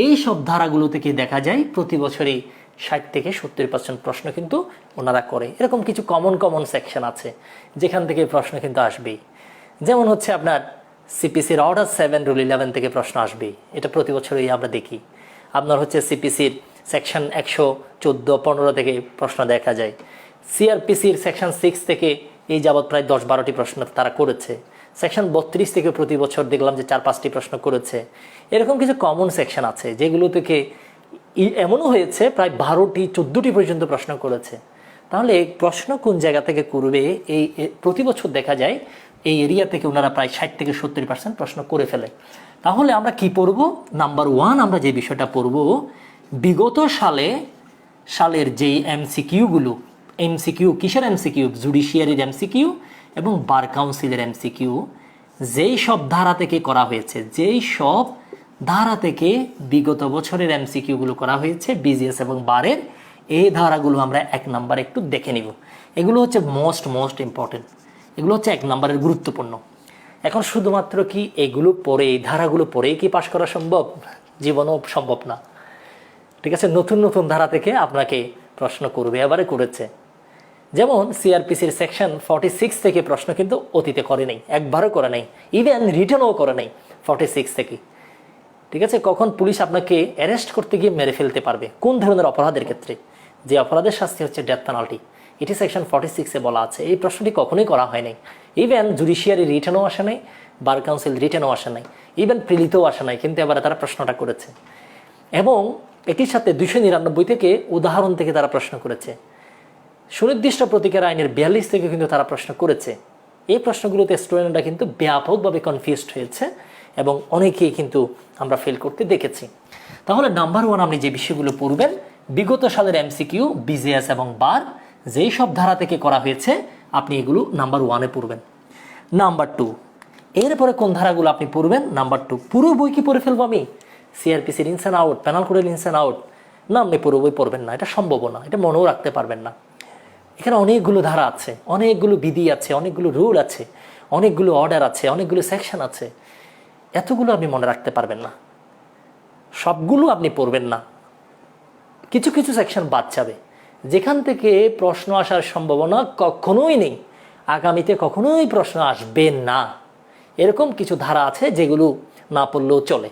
এই সব ধারাগুলো থেকে দেখা যায় প্রতি বছরই 60 থেকে 70% প্রশ্ন কিন্তু ওনারা করে। এরকম কিছু কমন সেকশন আছে যেখান থেকে প্রশ্ন কিন্তু আসবেই। যেমন হচ্ছে আপনার সিপিসির অর্ডার 7 রুল 11 থেকে প্রশ্ন আসবেই, এটা প্রতি বছরই আমরা দেখি। আপনার হচ্ছে সিপিসির সেকশন 114-15 থেকে প্রশ্ন দেখা যায়। সিআরপিসির সেকশন 6 থেকে এই যাবৎ প্রায় 10-12টি প্রশ্ন তারা করেছে। সেকশন 32 থেকে প্রতি বছর দেখলাম যে 4-5টি প্রশ্ন করেছে। এরকম কিছু কমন সেকশন আছে যেগুলো থেকে এমনও হয়েছে প্রায় 12টি-14টি পর্যন্ত প্রশ্ন করেছে। তাহলে প্রশ্ন কোন জায়গা থেকে করবে, এই প্রতি বছর দেখা যায় এই এরিয়া থেকে ওনারা প্রায় 60 থেকে 70% প্রশ্ন করে ফেলে। তাহলে আমরা কি পড়ব? নাম্বার 1 আমরা যে বিষয়টা পড়ব, বিগত সালের যেই এমসিকিউ কিসের এমসিকিউ? জুডিশিয়ারির এমসিকিউ এবং বার কাউন্সিলের এমসিকিউ যেই সব ধারা থেকে করা হয়েছে, বিগত বছরের এমসিকিউগুলো করা হয়েছে বিজিএস এবং বারের, এই ধারাগুলো আমরা 1 নাম্বার একটু দেখে নিব। এগুলো হচ্ছে মোস্ট ইম্পর্টেন্ট, এগুলো হচ্ছে 1 নাম্বারের গুরুত্বপূর্ণ। এখন শুধুমাত্র কি এগুলো পড়ে, এই ধারাগুলো পড়েই কি পাশ করা সম্ভব? জীবনও সম্ভব না। ঠিক আছে, নতুন ধারা থেকে আপনাকে প্রশ্ন করবে, এবারে করেছে। যেমন সিআরপিসির সেকশন 46 থেকে প্রশ্ন কিন্তু অতীতে করে নাই, একবারও করে নাই, ইভেন রিটার্নও করে নাই 46 থেকে। ঠিক আছে, কখন পুলিশ আপনাকে অ্যারেস্ট করতে গিয়ে মেরে ফেলতে পারবে, কোন ধরনের অপরাধের ক্ষেত্রে, যে অপরাধের শাস্তি হচ্ছে ডেথ পেনাল্টি, এটি সেকশন 46-এ বলা আছে। এই প্রশ্নটি কখনোই করা হয় নাই। ইভেন জুডিশিয়ারি রিটার্নও আসে নাই, বার কাউন্সিল রিটার্নও আসে নাই, ইভেন প্রিলিতেও আসে নাই, কিন্তু এবারে তারা প্রশ্নটা করেছে। এবং একই সাথে 299 থেকে উদাহরণ থেকে তারা প্রশ্ন করেছে। সুনির্দিষ্ট প্রতিকার আইনের 42 থেকে কিন্তু তারা প্রশ্ন করেছে। এই প্রশ্নগুলোতে স্টুডেন্টরা কিন্তু ব্যাপকভাবে কনফিউজড হয়েছে এবং অনেকেই কিন্তু আমরা ফেল করতে দেখেছি। তাহলে নাম্বার 1 আপনি যে বিষয়গুলো পড়বেন, বিগত সালের এমসিকিউ, বিজিএস এবং বার যেই সব ধারা থেকে করা হয়েছে আপনি এগুলো নাম্বার 1-এ পড়বেন। নাম্বার 2, এরপরে কোন ধারাগুলো আপনি পড়বেন? নাম্বার 2, পুরো বই কি পড়ে ফেলবো আমি? সিআরপিসির ইনস অ্যান্ড আউট, প্যানাল কোডের ইনস অ্যান্ড আউট? না, আপনি পুরো বই পড়বেন না, এটা সম্ভব না, এটা মনেও রাখতে পারবেন না। এখানে অনেকগুলো ধারা আছে, অনেকগুলো বিধি আছে, অনেকগুলো রুল আছে, অনেকগুলো অর্ডার আছে, অনেকগুলো সেকশন আছে, এতগুলো আপনি মনে রাখতে পারবেন না, সবগুলো আপনি পড়বেন না, কিছু কিছু সেকশন বাদ যাবে যেখান থেকে প্রশ্ন আসার সম্ভাবনা কখনোই নেই, আগামীতে কখনোই প্রশ্ন আসবে না। এরকম কিছু ধারা আছে যেগুলো না পড়লেও চলে।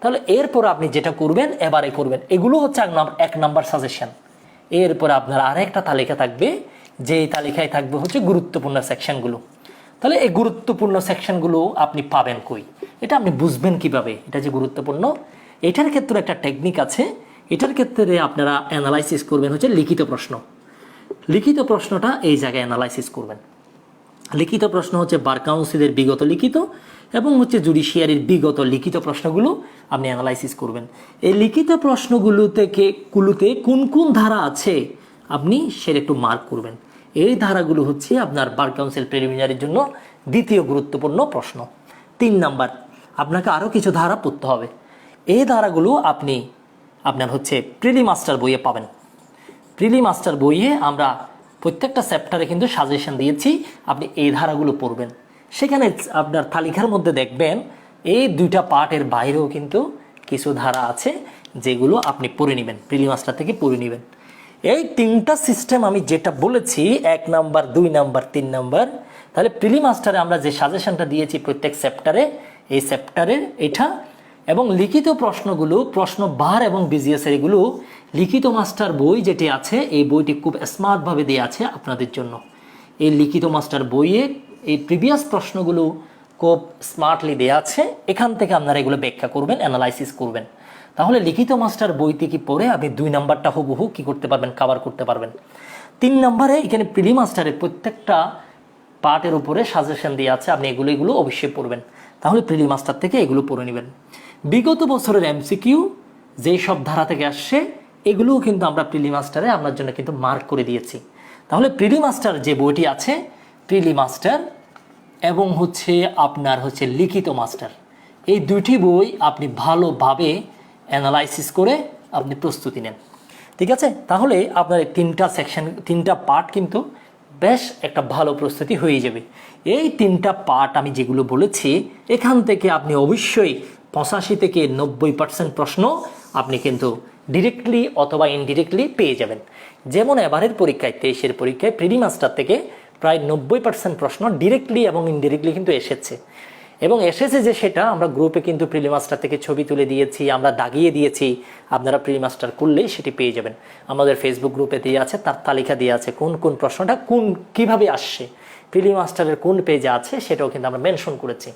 তাহলে এরপর আপনি যেটা করবেন এবারে করবেন, এগুলো হচ্ছে 1 নাম্বার সাজেশন। এরপর আপনার আরেকটা তালিকা থাকবে, যেই তালিকায় থাকবে হচ্ছে গুরুত্বপূর্ণ সেকশনগুলো। তাহলে এই গুরুত্বপূর্ণ সেকশনগুলো আপনি পাবেন কই? এটা আপনি বুঝবেন কিভাবে এটা যে গুরুত্বপূর্ণ? এটার ক্ষেত্রে একটা টেকনিক আছে। এটার ক্ষেত্রে আপনারা অ্যানালাইসিস করবেন হচ্ছে লিখিত প্রশ্ন। লিখিত প্রশ্নটা এই জায়গায় অ্যানালাইসিস করবেন। লিখিত প্রশ্ন হচ্ছে বার কাউন্সিলের বিগত লিখিত এবং হচ্ছে জুডিশিয়ারির বিগত লিখিত প্রশ্নগুলো আপনি অ্যানালাইসিস করবেন। এই লিখিত প্রশ্নগুলো থেকে কোন কোন ধারা আছে আপনি সেটা একটু মার্ক করবেন। এই ধারাগুলো হচ্ছে আপনার বার কাউন্সিল প্রিলিমিনারির জন্য দ্বিতীয় গুরুত্বপূর্ণ প্রশ্ন। 3 নাম্বার, আপনাকে আরও কিছু ধারা পড়তে হবে। এই ধারাগুলো আপনার হচ্ছে প্রিলি মাস্টার বইয়ে পাবেন। প্রিলি মাস্টার বইয়ে আমরা প্রত্যেকটা চ্যাপ্টারে কিন্তু সাজেশন দিয়েছি, আপনি এই ধারাগুলো পড়বেন। সেখানে আপনার তালিকার মধ্যে দেখবেন এই 2টা পার্টের বাইরেও কিন্তু কিছু ধারা আছে যেগুলো আপনি পড়ে নেবেন, প্রিলি মাস্টার থেকে পড়ে নেবেন। এই 3টা সিস্টেম আমি যেটা বলেছি, 1 নাম্বার, 2 নাম্বার, 3 নাম্বার, তাহলে প্রিলি মাস্টারে আমরা যে সাজেশনটা দিয়েছি প্রত্যেক চ্যাপ্টারে, এই চ্যাপ্টারের এটা এবং লিখিত প্রশ্নগুলো, প্রশ্ন বার এবং বিজিএস এগুলো লিখিত মাস্টার বই যেটি আছে, এই বইটি খুব স্মার্টভাবে দেওয়া আছে আপনাদের জন্য। এই লিখিত মাস্টার বইয়ে এই প্রিভিয়াস প্রশ্নগুলো খুব স্মার্টলি দেওয়া আছে, এখান থেকে আপনারা এগুলো ব্যাখ্যা করবেন, অ্যানালাইসিস করবেন। তাহলে লিখিত মাস্টার বই থেকে পড়ে আপনি 2 নাম্বারটা হুবহু কি করতে পারবেন, কভার করতে পারবেন। 3 নাম্বারে এখানে প্রিলি মাস্টারের প্রত্যেকটা পার্টের উপরে সাজেশন দেওয়া আছে, আপনি এগুলো অবশ্যই পড়বেন। তাহলে প্রিলি মাস্টার থেকে এগুলো পড়ে নেবেন। বিগত বছরের এমসিকিউ যেই সব ধারা থেকে আসছে এগুলোও কিন্তু আমরা প্রিলি মাস্টারে আপনার জন্য কিন্তু মার্ক করে দিয়েছি। তাহলে প্রিলি মাস্টার যে বইটি আছে, প্রিলি মাস্টার এবং হচ্ছে আপনার হচ্ছে লিখিত মাস্টার, এই 2টি বই আপনি ভালোভাবে অ্যানালাইসিস করে আপনি প্রস্তুতি নেন। ঠিক আছে? তাহলে আপনার 3টা সেকশন, 3টা পার্ট কিন্তু বেশ একটা ভালো প্রস্তুতি হয়ে যাবে। এই 3টা পার্ট আমি যেগুলো বলেছি, এখান থেকে আপনি অবশ্যই 85 থেকে 90% প্রশ্ন আপনি কিন্তু ডিরেক্টলি অথবা ইনডিরেক্টলি পেয়ে যাবেন। যেমন এবারের পরীক্ষায়, 23-এর পরীক্ষায় প্রিলি মাস্টার থেকে প্রায় 90% প্রশ্ন ডিরেক্টলি এবং ইনডিরেক্টলি কিন্তু এসেছে। এবং এসেছে যে সেটা আমরা গ্রুপে কিন্তু প্রিলি মাস্টার থেকে ছবি তুলে দিয়েছি, আমরা দাগিয়ে দিয়েছি। আপনারা প্রিলি মাস্টার করলেই সেটি পেয়ে যাবেন। আমাদের ফেসবুক গ্রুপে দিয়ে আছে, তার তালিকা দিয়ে আছে কোন কোন প্রশ্নটা কিভাবে আসছে, প্রিলি মাস্টারের কোন পেজে আছে সেটাও কিন্তু আমরা মেনশন করেছি।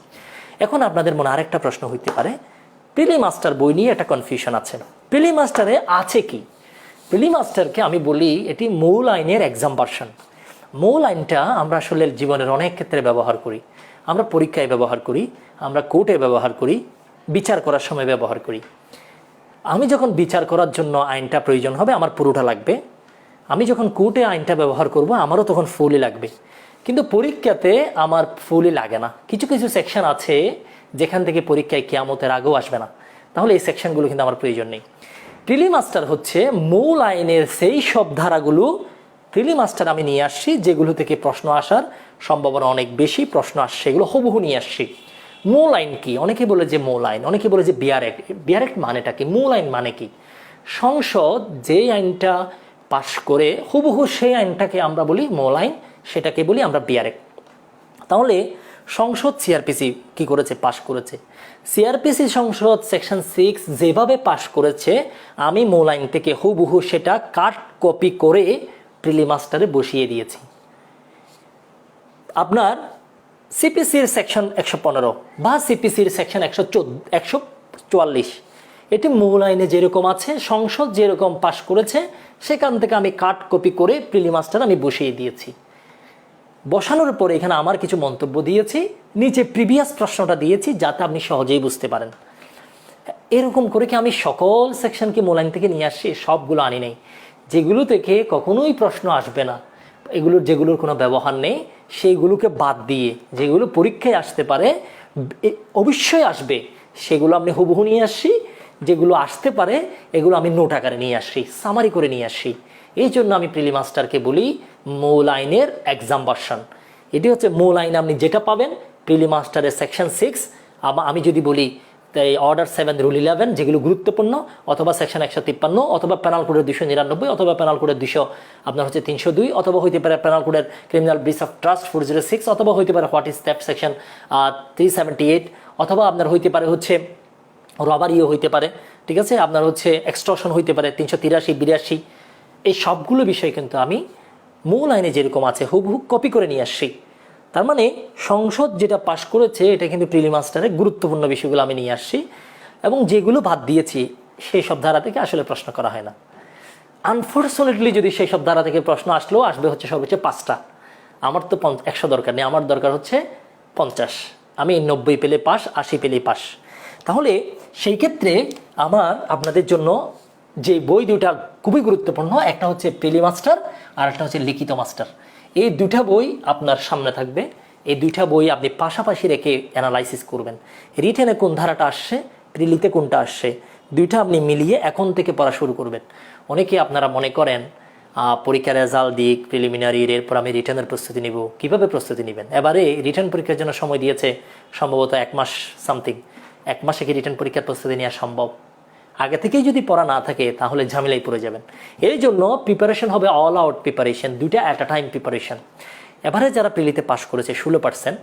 এখন আপনাদের মনে আরেকটা প্রশ্ন হইতে পারে, প্রিলি মাস্টার বই নিয়ে একটা কনফিউশন আছে, প্রিলি মাস্টারে আছে কি? প্রিলি মাস্টারকে আমি বলি এটি মূল আইনের এক্সাম ভার্সন। মূল আইনটা আমরা আসলে জীবনের অনেক ক্ষেত্রে ব্যবহার করি। আমরা পরীক্ষায় ব্যবহার করি, আমরা কোর্টে ব্যবহার করি, বিচার করার সময় ব্যবহার করি। আমি যখন বিচার করার জন্য আইনটা প্রয়োজন হবে, আমার পুরোটা লাগবে। আমি যখন কোর্টে আইনটা ব্যবহার করব, আমারও তখন ফুলই লাগবে। কিন্তু পরীক্ষাতে আমার ফুলই লাগে না। কিছু কিছু সেকশন আছে যেখান থেকে পরীক্ষায় কিয়ামতের আগেও আসবে না, তাহলে এই সেকশনগুলো কিন্তু আমার প্রয়োজন নেই। প্রিলি মাস্টার হচ্ছে মূল আইনের সেই সব ধারাগুলো প্রিলি মাস্টার আমি নিয়ে আসছি যেগুলো থেকে প্রশ্ন আসার সম্ভাবনা অনেক বেশি, প্রশ্ন আসছে সেগুলো হুবহু নিয়ে আসছি। মূল আইন কি? অনেকে বলে যে মূল আইন, অনেকে বলে যে বিআর অ্যাক্ট। বিআর অ্যাক্ট মানেটা কি? মূল আইন মানে কি? সংসদ যে আইনটা পাশ করে হুবহু সেই আইনটাকে আমরা বলি মূল আইন, সেটাকে বলি আমরা বিআর অ্যাক্ট। তাহলে সংসদ সিআরপিসি কি করেছে? পাশ করেছে। সিআরপিসি সংসদ সেকশন 6 যেভাবে পাশ করেছে, আমি মূল আইন থেকে হুবহু সেটা কাট কপি করে প্রিলি মাস্টারে বসিয়ে দিয়েছি। আপনার সিপিসির সেকশন 115 বা সিপিসির সেকশন 144, এটি মূল আইনে যেরকম আছে, সংসদ যেরকম পাশ করেছে সেখান থেকে আমি কাট কপি করে প্রিলি মাস্টার আমি বসিয়ে দিয়েছি। বসানোর পরে এখানে আমার কিছু মন্তব্য দিয়েছি, নিচে প্রিভিয়াস প্রশ্নটা দিয়েছি যাতে আপনি সহজেই বুঝতে পারেন। এরকম করে কি আমি সকল সেকশনকে মূল্যায়ন থেকে নিয়ে আসছি? সবগুলো আনি নেই। যেগুলো থেকে কখনোই প্রশ্ন আসবে না, যেগুলোর কোনো ব্যবহার নেই, সেইগুলোকে বাদ দিয়ে যেগুলো পরীক্ষায় আসতে পারে, অবশ্যই আসবে, সেগুলো আপনি হুবহু নিয়ে আসছি। যেগুলো আসতে পারে এগুলো আমি নোট আকারে নিয়ে আসছি, সামারি করে নিয়ে আসছি। এই জন্য আমি প্রিলি মাস্টারকে বলি মূল আইনের এক্সাম ভার্সন। এটি হচ্ছে মূল আইন, আপনি যেটা পাবেন প্রিলি মাস্টারের সেকশন 6। আমি যদি বলি অর্ডার 7 রুল 11 যেগুলো গুরুত্বপূর্ণ, অথবা সেকশন 153, অথবা পেনাল কোডের 299, অথবা পেনাল কোডের 302, অথবা হইতে পারে পেনাল কোডের ক্রিমিনাল ব্রিচ অফ ট্রাস্ট 406, অথবা হইতে পারে হোয়াট ইজ থেফট সেকশন 378, অথবা আপনার হইতে পারে হচ্ছে রবারিও হইতে পারে, ঠিক আছে, আপনার হচ্ছে এক্সটর্শন হইতে পারে 383, 82। এই সবগুলো বিষয় কিন্তু আমি মূল আইনে যেরকম আছে হুবহু কপি করে নিয়ে আসছি। তার মানে সংসদ যেটা পাশ করেছে এটা কিন্তু প্রিলি মাস্টারের গুরুত্বপূর্ণ বিষয়গুলো আমি নিয়ে আসছি, এবং যেগুলো বাদ দিয়েছি সেই সব ধারা থেকে আসলে প্রশ্ন করা হয় না। আনফর্চুনেটলি যদি সেই সব ধারা থেকে প্রশ্ন আসলেও আসবে হচ্ছে সর্বোচ্চ 5টা। আমার তো 100 দরকার নেই, আমার দরকার হচ্ছে 50। আমি 90 পেলে পাস, 80 পেলেই পাস। তাহলে সেই ক্ষেত্রে আপনাদের জন্য যে বই দুটা খুবই গুরুত্বপূর্ণ, একটা হচ্ছে প্রিলি মাস্টার আর একটা হচ্ছে লিখিত মাস্টার। এই দুটা বই আপনার সামনে থাকবে। এই দুইটা বই আপনি পাশাপাশি রেখে অ্যানালাইসিস করবেন। রিটেনে কোন ধারাটা আসছে, প্রিলিতে কোনটা আসছে, দুইটা আপনি মিলিয়ে এখন থেকে পড়া শুরু করবেন। অনেকে আপনারা মনে করেন পরীক্ষার রেজাল্ট দিক, প্রিলিমিনারির, এরপর আমি রিটার্নের প্রস্তুতি নিব। কিভাবে প্রস্তুতি নেবেন? এবারে রিটার্ন পরীক্ষার জন্য সময় দিয়েছে সম্ভবত 1 মাস সামথিং। 1 মাসে কি রিটার্ন পরীক্ষার প্রস্তুতি নেওয়া সম্ভব? আগে থেকেই যদি পড়া না থাকে তাহলে ঝামেলায় পড়ে যাবেন। এই জন্য প্রিপারেশন হবে অল আউট প্রিপারেশন, দুইটা অ্যাট আ টাইম প্রিপারেশন। এবারে যারা প্রিলিতে পাস করেছে 16%,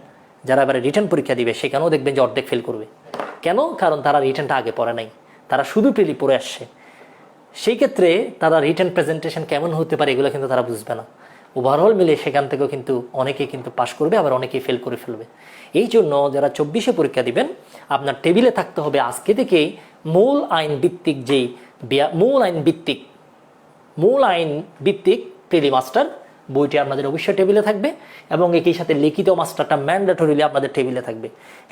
যারা এবারে রিটার্ন পরীক্ষা দিবে সেখানেও দেখবেন যে অর্ধেক ফেল করবে। কেন? কারণ তারা রিটার্নটা আগে পড়ে নাই, তারা শুধু প্রিলি পড়ে আসছে। সেই ক্ষেত্রে তারা রিটার্ন প্রেজেন্টেশন কেমন হতে পারে এগুলো কিন্তু তারা বুঝবে না। ওভারঅল মিলে সেখান থেকেও কিন্তু অনেকেই কিন্তু পাস করবে, আবার অনেকেই ফেল করে ফেলবে। এই জন্য যারা 24-এ পরীক্ষা দিবেন আপনার টেবিলে থাকতে হবে আজকে থেকেই মূল আইন ভিত্তিক মূল আইন ভিত্তিক প্রিলি মাস্টার বইটি আপনাদের অবশ্যই টেবিলে থাকবে, এবং একই সাথে লিখিত মাস্টারটা ম্যান্ডেটরিলি আপনাদের টেবিলে থাকবে।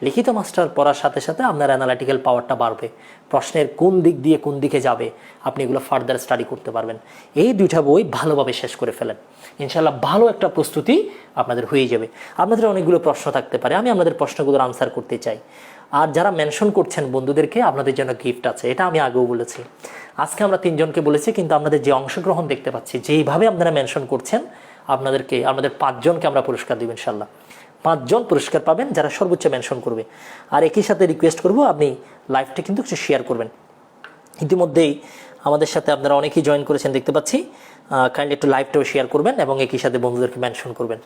লিখিত মাস্টার পড়ার সাথে সাথে আপনার অ্যানালিটিক্যাল পাওয়ারটা বাড়বে, প্রশ্নের কোন দিক দিয়ে কোন দিকে যাবে আপনি এগুলো ফার্দার স্টাডি করতে পারবেন। এই দুইটা বই ভালোভাবে শেষ করে ফেলেন, ইনশাল্লাহ ভালো একটা প্রস্তুতি আপনাদের হয়ে যাবে। আপনাদের অনেকগুলো প্রশ্ন থাকতে পারে, আমি আপনাদের প্রশ্নগুলোর আনসার করতে চাই। আর যারা মেনশন করছেন বন্ধুদেরকে, আপনাদের জন্য গিফট আছে, এটা আমি আগেও বলেছি। আজকে আমরা 3 জনকে বলেছি, কিন্তু আপনাদের যে অংশগ্রহণ দেখতে পাচ্ছি, যেইভাবে আপনারা মেনশন করছেন, আমাদের 5 জনকে আমরা পুরস্কার দিব ইনশাল্লাহ। 5 জন পুরস্কার পাবেন যারা সর্বোচ্চ মেনশন করবে। আর একই সাথে রিকোয়েস্ট করব আপনি লাইভটা কিন্তু কিছু শেয়ার করবেন। ইতিমধ্যেই আমাদের সাথে আপনারা অনেকেই জয়েন করেছেন দেখতে পাচ্ছি, কাইন্ডলি একটু লাইভটাও শেয়ার করবেন এবং একই সাথে বন্ধুদেরকে মেনশন করবেন।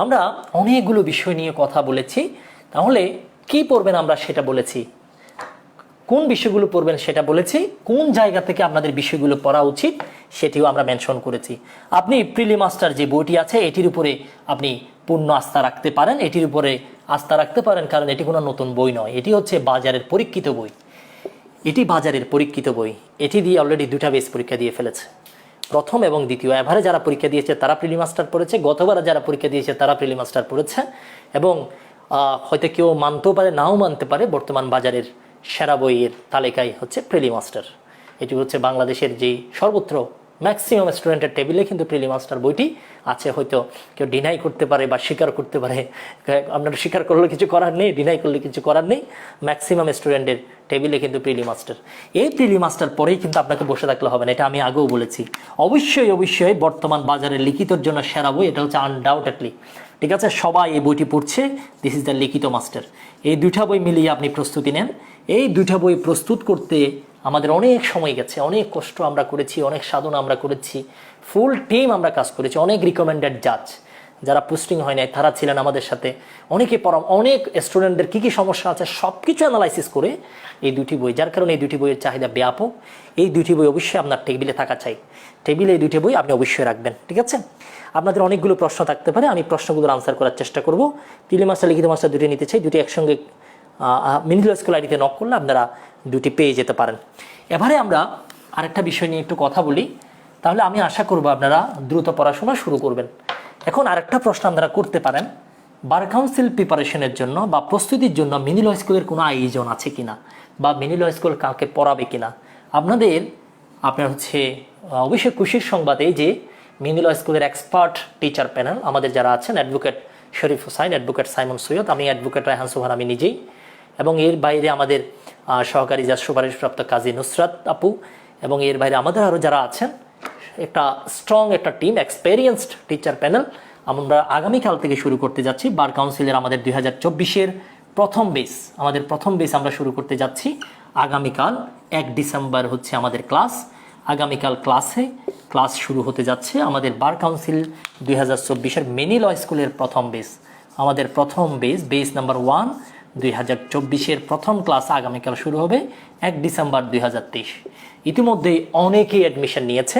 আমরা অনেকগুলো বিষয় নিয়ে কথা বলেছি, তাহলে কি পড়বেন আমরা সেটা বলেছি, কোন বিষয়গুলো পড়বেন সেটা বলেছি, কোন জায়গা থেকে আপনাদের বিষয়গুলো পড়া উচিত সেটিও আমরা মেনশন করেছি। আপনি প্রিলি মাস্টার যে বইটি আছে এটির উপরে আপনি পূর্ণ আস্থা রাখতে পারেন, এটির উপরে আস্থা রাখতে পারেন, কারণ এটি কোনো নতুন বই নয়, এটি হচ্ছে বাজারের পরীক্ষিত বই। এটি দিয়ে অলরেডি 2টা বেস পরীক্ষা দিয়ে ফেলেছে, প্রথম এবং দ্বিতীয়। এবারে যারা পরীক্ষা দিয়েছে তারা প্রিলি মাস্টার পড়েছে, গতবার যারা পরীক্ষা দিয়েছে তারা প্রিলি মাস্টার পড়েছে, এবং হয়তো কেউ মানতেও পারে নাও মানতে পারে, বর্তমান বাজারের সেরা বইয়ের তালিকায় হচ্ছে প্রিলি মাস্টার। এটি হচ্ছে বাংলাদেশের যে সর্বত্র ম্যাক্সিমাম স্টুডেন্টের টেবিলে কিন্তু প্রিলি মাস্টার বইটি আছে। হয়তো কেউ ডিনাই করতে পারে বা স্বীকার করতে পারে, আপনারা স্বীকার করলে কিছু করার নেই, ডিনাই করলে কিছু করার নেই, ম্যাক্সিমাম স্টুডেন্টের টেবিলে কিন্তু প্রিলি মাস্টার। এই প্রিলি মাস্টার পরেই কিন্তু আপনাকে বসে থাকলে হবে না, এটা আমি আগেও বলেছি। অবশ্যই বর্তমান বাজারে লিখিতর জন্য সেরা বই এটা হচ্ছে আনডাউটেডলি, ঠিক আছে, সবাই এই বইটি পড়ছে, দিস ইজ দ্য লিখিত মাস্টার। এই 2টা বই মিলিয়ে আপনি প্রস্তুতি নেন। এই 2টা বই প্রস্তুত করতে আমাদের অনেক সময় গেছে, অনেক কষ্ট আমরা করেছি, অনেক সাধনা আমরা করেছি, ফুল টিম আমরা কাজ করেছি। অনেক রিকমেন্ডেড জাজ যারা পোস্টিং হয় নাই তারা ছিলেন আমাদের সাথে, অনেক স্টুডেন্টদের কী কী সমস্যা আছে সব কিছু অ্যানালাইসিস করে এই 2টি বই, যার কারণে এই 2টি বইয়ের চাহিদা ব্যাপক। এই 2টি বই অবশ্যই আপনার টেবিলে থাকা চাই, টেবিলে এই 2টি বই আপনি অবশ্যই রাখবেন, ঠিক আছে। আপনাদের অনেকগুলো প্রশ্ন থাকতে পারে, আমি প্রশ্নগুলোর আনসার করার চেষ্টা করব। প্রিলি মাস্টার লিখিত মাস্টার 2টি নিতে চাই, 2টি একসঙ্গে মিনিল স্কুল আইডিতে নক করলে আপনারা 2টি পেয়ে যেতে পারেন। এবারে আমরা আরেকটা বিষয় নিয়ে একটু কথা বলি, তাহলে আমি আশা করব আপনারা দ্রুত পড়াশোনা শুরু করবেন। এখন আরেকটা প্রশ্ন আপনারা করতে পারেন, বার কাউন্সিল প্রিপারেশনের জন্য বা প্রস্তুতির জন্য মিনি ল স্কুলের কোনো আয়োজন আছে কিনা, বা মিনি ল স্কুল কাউকে পড়াবে কিনা। আপনার হচ্ছে অবশ্যই খুশির সংবাদ এই যে মিনি ল স্কুলের এক্সপার্ট টিচার প্যানেল আমাদের যারা আছেন, অ্যাডভোকেট শরীফ হোসাইন, অ্যাডভোকেট সাইমন সৈয়দ, আমি অ্যাডভোকেট রায়হান সুবহান আমি নিজেই, এবং এর বাইরে আমাদের সহকারী জাজ সুপারিশপ্রাপ্ত কাজী নুসরাত আপু, এবং এর বাইরে আমাদের আরও যারা আছেন, একটা স্ট্রং একটা টিম, এক্সপেরিয়েন্সড টিচার প্যানেল। আমরা আগামীকাল থেকে শুরু করতে যাচ্ছি বার কাউন্সিলের আমাদের 2024-এর প্রথম বেস আমরা শুরু করতে যাচ্ছি আগামীকাল। 1 ডিসেম্বর হচ্ছে আমাদের ক্লাস। আগামীকাল ক্লাস শুরু হতে যাচ্ছে আমাদের বার কাউন্সিল 2024-এর মিনি ল স্কুলের প্রথম বেস। আমাদের প্রথম বেস নাম্বার 1 2024-এর প্রথম ক্লাস আগামীকাল শুরু হবে 1 ডিসেম্বর 2023। ইতিমধ্যেই অনেকেই অ্যাডমিশন নিয়েছে,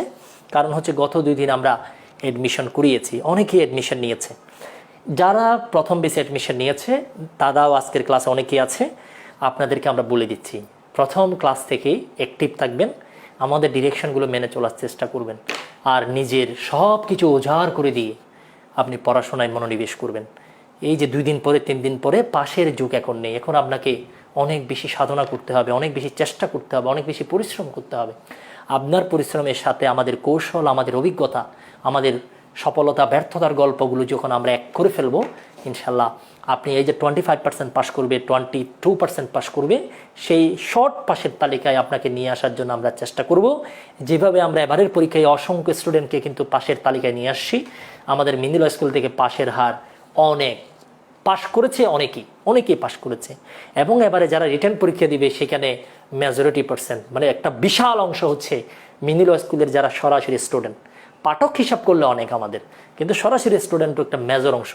কারণ হচ্ছে গত 2 দিন আমরা অ্যাডমিশন করিয়েছি, অনেকেই অ্যাডমিশন নিয়েছে। যারা প্রথম বেসে অ্যাডমিশন নিয়েছে তারাও আজকের ক্লাসে অনেকেই আছে। আপনাদেরকে আমরা বলে দিচ্ছি, প্রথম ক্লাস থেকেই অ্যাক্টিভ থাকবেন, আমাদের ডিরেকশনগুলো মেনে চলার চেষ্টা করবেন, আর নিজের সব কিছু উজাড় করে দিয়ে আপনি পড়াশোনায় মনোনিবেশ করবেন। এই যে 2 দিন পরে 3 দিন পরে পাশের যুগ এখন নেই, এখন আপনাকে অনেক বেশি সাধনা করতে হবে, অনেক বেশি চেষ্টা করতে হবে, অনেক বেশি পরিশ্রম করতে হবে। আপনার পরিশ্রমের সাথে আমাদের কৌশল, আমাদের অভিজ্ঞতা, আমাদের সফলতা ব্যর্থতার গল্পগুলো যখন আমরা এক করে ফেলবো, ইনশাল্লাহ আপনি এই যে 25% পাস করবে, 22% পাস করবে, সেই শর্ট পাশের তালিকায় আপনাকে নিয়ে আসার জন্য আমরা চেষ্টা করব। যেভাবে আমরা এবারের পরীক্ষায় অসংখ্য স্টুডেন্টকে কিন্তু পাশের তালিকায় নিয়ে আসছি, আমাদের মিনি ল স্কুল থেকে পাশের হার অনেক, পাশ করেছে অনেকেই পাশ করেছে, এবং এবারে যারা রিটেন পরীক্ষা দিবে সেখানে মেজরিটি পার্সেন্ট, মানে একটা বিশাল অংশ হচ্ছে মিনি ল স্কুলের যারা সরাসরি স্টুডেন্ট। পাঠক হিসাব করলে অনেক আমাদের, কিন্তু সরাসরি স্টুডেন্টও একটা মেজর অংশ।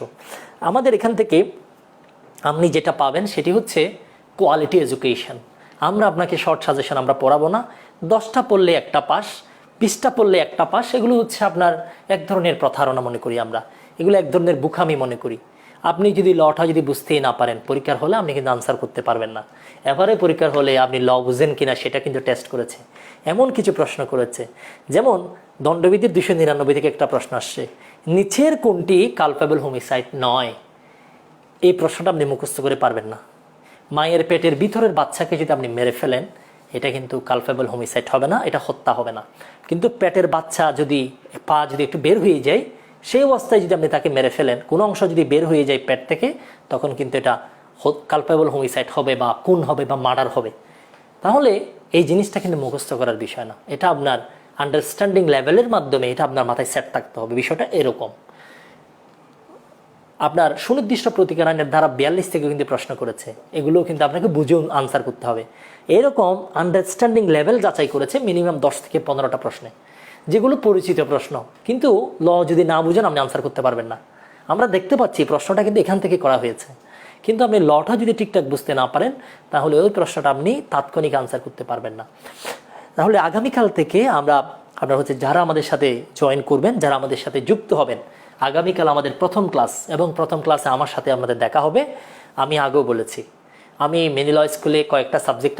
আমাদের এখান থেকে আপনি যেটা পাবেন সেটি হচ্ছে কোয়ালিটি এডুকেশন। আমরা আপনাকে শর্ট সাজেশন আমরা পড়াবো না, 10টা পড়লে একটা পাস, 20টা পড়লে একটা পাস। এগুলো হচ্ছে আপনার এক ধরনের প্রতারণা মনে করি আমরা, এগুলো এক ধরনের বুখামি মনে করি। আপনি যদি লটা যদি বুঝতেই না পারেন, পরীক্ষার হলে আপনি কিন্তু আনসার করতে পারবেন না। এবারে পরীক্ষার হলে আপনি ল বুঝেন কিনা সেটা কিন্তু টেস্ট করেছে, এমন কিছু প্রশ্ন করেছে। যেমন দণ্ডবিধির 299 থেকে একটা প্রশ্ন আসছে, নিচের কোনটি কালপেবল হোমিসাইড নয়? এই প্রশ্নটা আপনি মুখস্থ করে পারবেন না। মায়ের পেটের ভিতরের বাচ্চাকে যদি আপনি মেরে ফেলেন, এটা কিন্তু কালপেবল হোমিসাইড হবে না, এটা হত্যা হবে না। কিন্তু পেটের বাচ্চা যদি পা যদি একটু বের হয়ে যায়, সেই অবস্থায় যদি আপনি তাকে মেরে ফেলেন, কোনো অংশ যদি বের হয়ে যায় পেট থেকে, তখন কিন্তু এটা কালপেবল হোমিসাইড হবে, বা খুন হবে, বা মার্ডার হবে। তাহলে এই জিনিসটা কিন্তু মুখস্থ করার বিষয় না, এটা আপনার আন্ডারস্ট্যান্ডিং লেভেলের মাধ্যমে এটা আপনার মাথায় সেট থাকতে হবে। বিষয়টা এরকম। আপনার সুনির্দিষ্ট প্রতিকার আইনের ধারা 42 থেকে কিন্তু প্রশ্ন করেছে, এগুলোও কিন্তু আপনাকে বুঝে আনসার করতে হবে। এরকম আন্ডারস্ট্যান্ডিং লেভেল যাচাই করেছে মিনিমাম 10 থেকে 15টা প্রশ্নে, যেগুলো পরিচিত প্রশ্ন, কিন্তু ল যদি না বুঝেন আপনি আনসার করতে পারবেন না। আমরা দেখতে পাচ্ছি প্রশ্নটা কিন্তু এখান থেকে করা হয়েছে, কিন্তু আপনি লটা যদি ঠিকঠাক বুঝতে না পারেন, তাহলে ওই প্রশ্নটা আপনি তাৎক্ষণিক আনসার করতে পারবেন না। তাহলে আগামীকাল থেকে আপনার হচ্ছে যারা আমাদের সাথে জয়েন করবেন, যারা আমাদের সাথে যুক্ত হবেন, আগামীকাল আমাদের প্রথম ক্লাস, এবং প্রথম ক্লাসে আমার সাথে আমাদের দেখা হবে। আমি আগেও বলেছি, আমি মিনি ল স্কুলে কয়েকটা সাবজেক্ট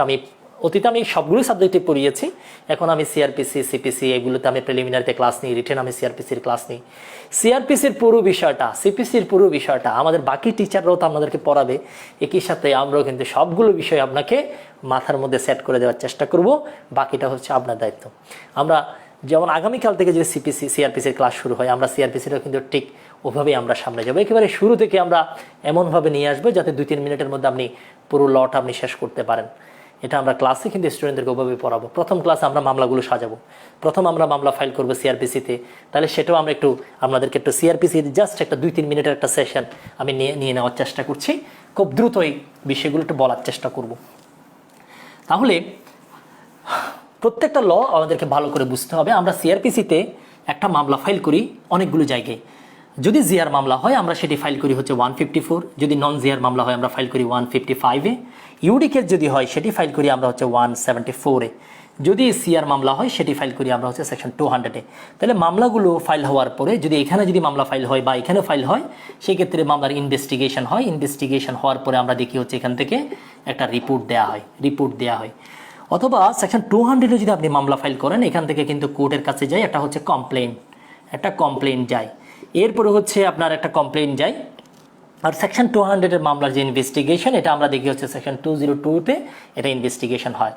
অতীতে আমি সবগুলোই সাবজেক্টে পড়িয়েছি। এখন আমি সিআরপিসি, সিপিসি এগুলোতে আমি প্রিলিমিনারিতে ক্লাস নিই, রিটেন আমি সিআরপিসির ক্লাস নিই। সিআরপিসির পুরো বিষয়টা, সিপিসির পুরো বিষয়টা আমাদের বাকি টিচাররাও তো আপনাদেরকে পড়াবে, একই সাথে আমরাও কিন্তু সবগুলো বিষয় আপনাকে মাথার মধ্যে সেট করে দেওয়ার চেষ্টা করব। বাকিটা হচ্ছে আপনার দায়িত্ব। আমরা যেমন আগামীকাল থেকে যে সিআরপিসির ক্লাস শুরু হয়, আমরা সিআরপিসিরও কিন্তু ঠিক ওভাবেই আমরা সামনে যাবো। একেবারে শুরু থেকে আমরা এমনভাবে নিয়ে আসবো যাতে 2-3 মিনিটের মধ্যে আপনি পুরো লটা আপনি শেষ করতে পারেন। এটা আমরা ক্লাসে কিন্তু স্টুডেন্টদেরকে ওভাবে পড়াবো। প্রথম ক্লাসে আমরা মামলাগুলো সাজাবো, প্রথম আমরা মামলা ফাইল করবো সিআরপিসিতে। তাহলে সেটাও আমরা আপনাদেরকে একটু সিআরপিসির জাস্ট একটা 2-3 মিনিটের একটা সেশন আমি নিয়ে নেওয়ার চেষ্টা করছি। খুব দ্রুতই বিষয়গুলো একটু বলার চেষ্টা করব। তাহলে প্রত্যেকটা ল আমাদেরকে ভালো করে বুঝতে হবে। আমরা সিআরপিসিতে একটা মামলা ফাইল করি অনেকগুলো জায়গায়। যদি জিআর মামলা হয় আমরা সেটি ফাইল করি হচ্ছে 154, যদি নন জিআর মামলা হয় আমরা ফাইল করি 155-এ, ইউডি কেস যদি হয় সেটি ফাইল করি আমরা হচ্ছে 174-এ, যদি সিআর মামলা হয় সেটি ফাইল করি আমরা হচ্ছে সেকশন 200-এ। তাহলে মামলাগুলো ফাইল হওয়ার পরে যদি এখানে যদি মামলা ফাইল হয় বা এখানে ফাইল হয়, সেই ক্ষেত্রে মামলার ইনভেস্টিগেশন হয়। ইনভেস্টিগেশন হওয়ার পরে আমরা দেখি হচ্ছে এখান থেকে একটা রিপোর্ট দেওয়া হয়। অথবা সেকশন 200-এ যদি আপনি মামলা ফাইল করেন, এখান থেকে কিন্তু কোর্টের কাছে যায়, একটা হচ্ছে কমপ্লেন যায়। এরপরে হচ্ছে আপনার একটা কমপ্লেইন যায়। আর সেকশন 200-এর মামলার যে ইনভেস্টিগেশন, এটা আমরা দেখি হচ্ছে সেকশন 202-তে এটা ইনভেস্টিগেশন হয়।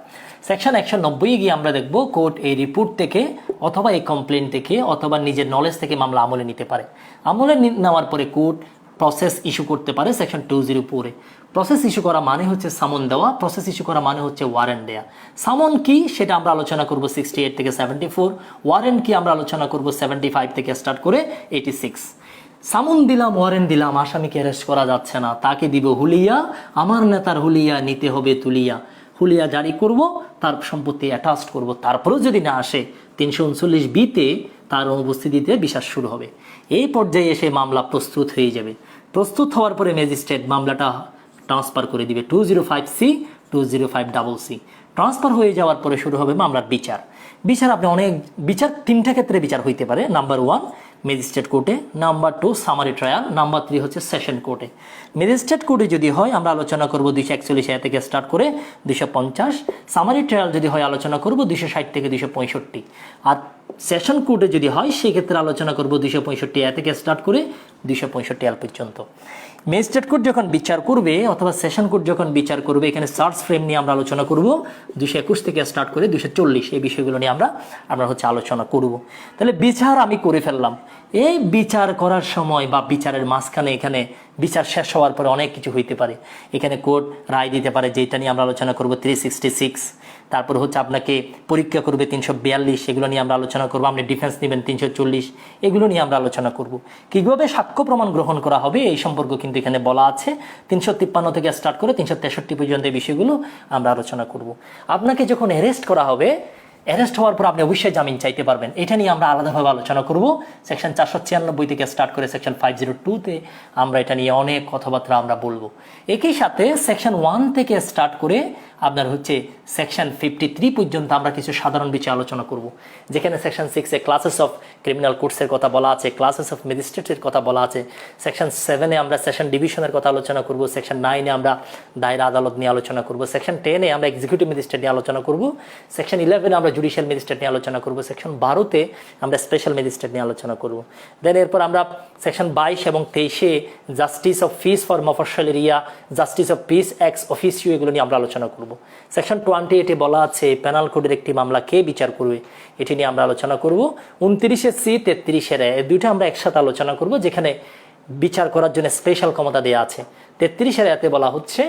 সেকশন 190-এ গিয়ে আমরা দেখব কোর্ট এই রিপোর্ট থেকে অথবা এই কমপ্লেইন থেকে অথবা নিজের নলেজ থেকে মামলা আমলে নিতে পারে। আমলে নেওয়ার পরে কোর্ট প্রসেস ইস্যু করতে পারে সেকশন 204-এ। প্রসেস ইস্যু করা মানে হচ্ছে সামন দেওয়া, প্রসেস ইস্যু করা মানে হচ্ছে ওয়ারেন্ট দেওয়া। সামন কি সেটা আমরা আলোচনা করব 68 থেকে 74, ওয়ারেন্ট কি আমরা আলোচনা করব 75 থেকে স্টার্ট করে 86। সামন দিলাম, ওয়ারেন্ট দিলাম, আসামিকে অ্যারেস্ট করা যাচ্ছে না, তাকে দিব হুলিয়া, আমার নেতার হুলিয়া নিতে হবে তুলিয়া। হুলিয়া জারি করব, তার সম্পত্তি অ্যাটাচড করব, তারপরেও যদি না আসে 339B-তে তার অনুপস্থিতিতে বিচার শুরু হবে। এই পর্যায়ে এসে মামলা প্রস্তুত হয়ে যাবে। প্রস্তুত হওয়ার পরে ম্যাজিস্ট্রেট মামলাটা ট্রান্সফার করে দিবে 205C 205CC। ট্রান্সফার হয়ে যাওয়ার পরে শুরু হবে মামলার বিচার। বিচার আপনি বিচার 3টা ক্ষেত্রে বিচার হইতে পারে। নাম্বার 1 ম্যাজিস্ট্রেট কোর্টে, নাম্বার 2 সামারি ট্রায়াল, নাম্বার 3 হচ্ছে সেশন কোর্টে। ম্যাজিস্ট্রেট কোর্টে যদি হয় আমরা আলোচনা করব 241 থেকে স্টার্ট করে 250। সামারি ট্রায়াল যদি হয় আলোচনা করব 260 থেকে 265। আর সেশন কোর্টে যদি হয় সেক্ষেত্রে আলোচনা করব 265 থেকে স্টার্ট করে 265 পর্যন্ত। ম্যাজিস্ট্রেট কোর্ট যখন বিচার করবে অথবা সেশন কোর্ট যখন বিচার করবে, এখানে সার্চ ফ্রেম নিয়ে আমরা আলোচনা করব 221 থেকে স্টার্ট করে 240। এই বিষয়গুলো নিয়ে আমরা আলোচনা করব। তাহলে বিচার আমি করে ফেললাম। এই বিচার করার সময় বা বিচারের মাঝখানে এখানে বিচার শেষ হওয়ার পরে অনেক কিছু হইতে পারে। এখানে কোর্ট রায় দিতে পারে, যেটা নিয়ে আমরা আলোচনা করব 366। তারপর হচ্ছে আপনাকে পরীক্ষা করবে 342, এগুলো নিয়ে আমরা আলোচনা করব। আপনি ডিফেন্স নেবেন 340, এগুলো নিয়ে আমরা আলোচনা করব। কীভাবে সাক্ষ্য প্রমাণ গ্রহণ করা হবে এই সম্পর্ক কিন্তু এখানে বলা আছে। 353 থেকে স্টার্ট করে 363 পর্যন্ত এই বিষয়গুলো আমরা আলোচনা করব। আপনাকে যখন অ্যারেস্ট করা হবে, অ্যারেস্ট হওয়ার পর আপনি অবশ্যই জামিন চাইতে পারবেন। এটা নিয়ে আমরা আলাদাভাবে আলোচনা করব। সেকশন 496 থেকে স্টার্ট করে সেকশন 502-তে আমরা এটা নিয়ে অনেক কথাবার্তা আমরা বলবো। একই সাথে সেকশন 1 থেকে স্টার্ট করে আপনার হচ্ছে সেকশন 53 পর্যন্ত আমরা কিছু সাধারণ বিষয় আলোচনা করব। যেখানে সেকশন 6-এ ক্লাসেস অফ ক্রিমিনাল কোর্টসের কথা বলা আছে, ক্লাসেস অফ ম্যাজিস্ট্রেটের কথা বলা আছে। সেকশন 7-এ আমরা সেশন ডিভিশনের কথা আলোচনা করব। সেকশন 9-এ আমরা দায়রা আদালত নিয়ে আলোচনা করব। সেকশন 10-এ আমরা এক্সিকিউটিভ ম্যাজিস্ট্রেট নিয়ে আলোচনা করব। সেকশন 11-এ আমরা জুডিশিয়াল ম্যাজিস্ট্রেট নিয়ে আলোচনা করব। সেকশন 12-তে আমরা স্পেশাল ম্যাজিস্ট্রেট নিয়ে আলোচনা করব। দেন এরপর আমরা সেকশন 22 এবং 23-এ জাস্টিস অফ পিস ফর মফস্বল area, justice of piece x officio, এগুলো নিয়ে আমরা আলোচনা করব। সেকশন 28-এ বলা আছে পেনাল কোডের একটি মামলা কে বিচার করবে, এটি নিয়ে আমরা আলোচনা করব। 29-C 33-এর এই দুইটা আমরা একসাথে আলোচনা করব, যেখানে বিচার করার জন্য স্পেশাল ক্ষমতা দেওয়া আছে। 33-এর এতে বলা হচ্ছে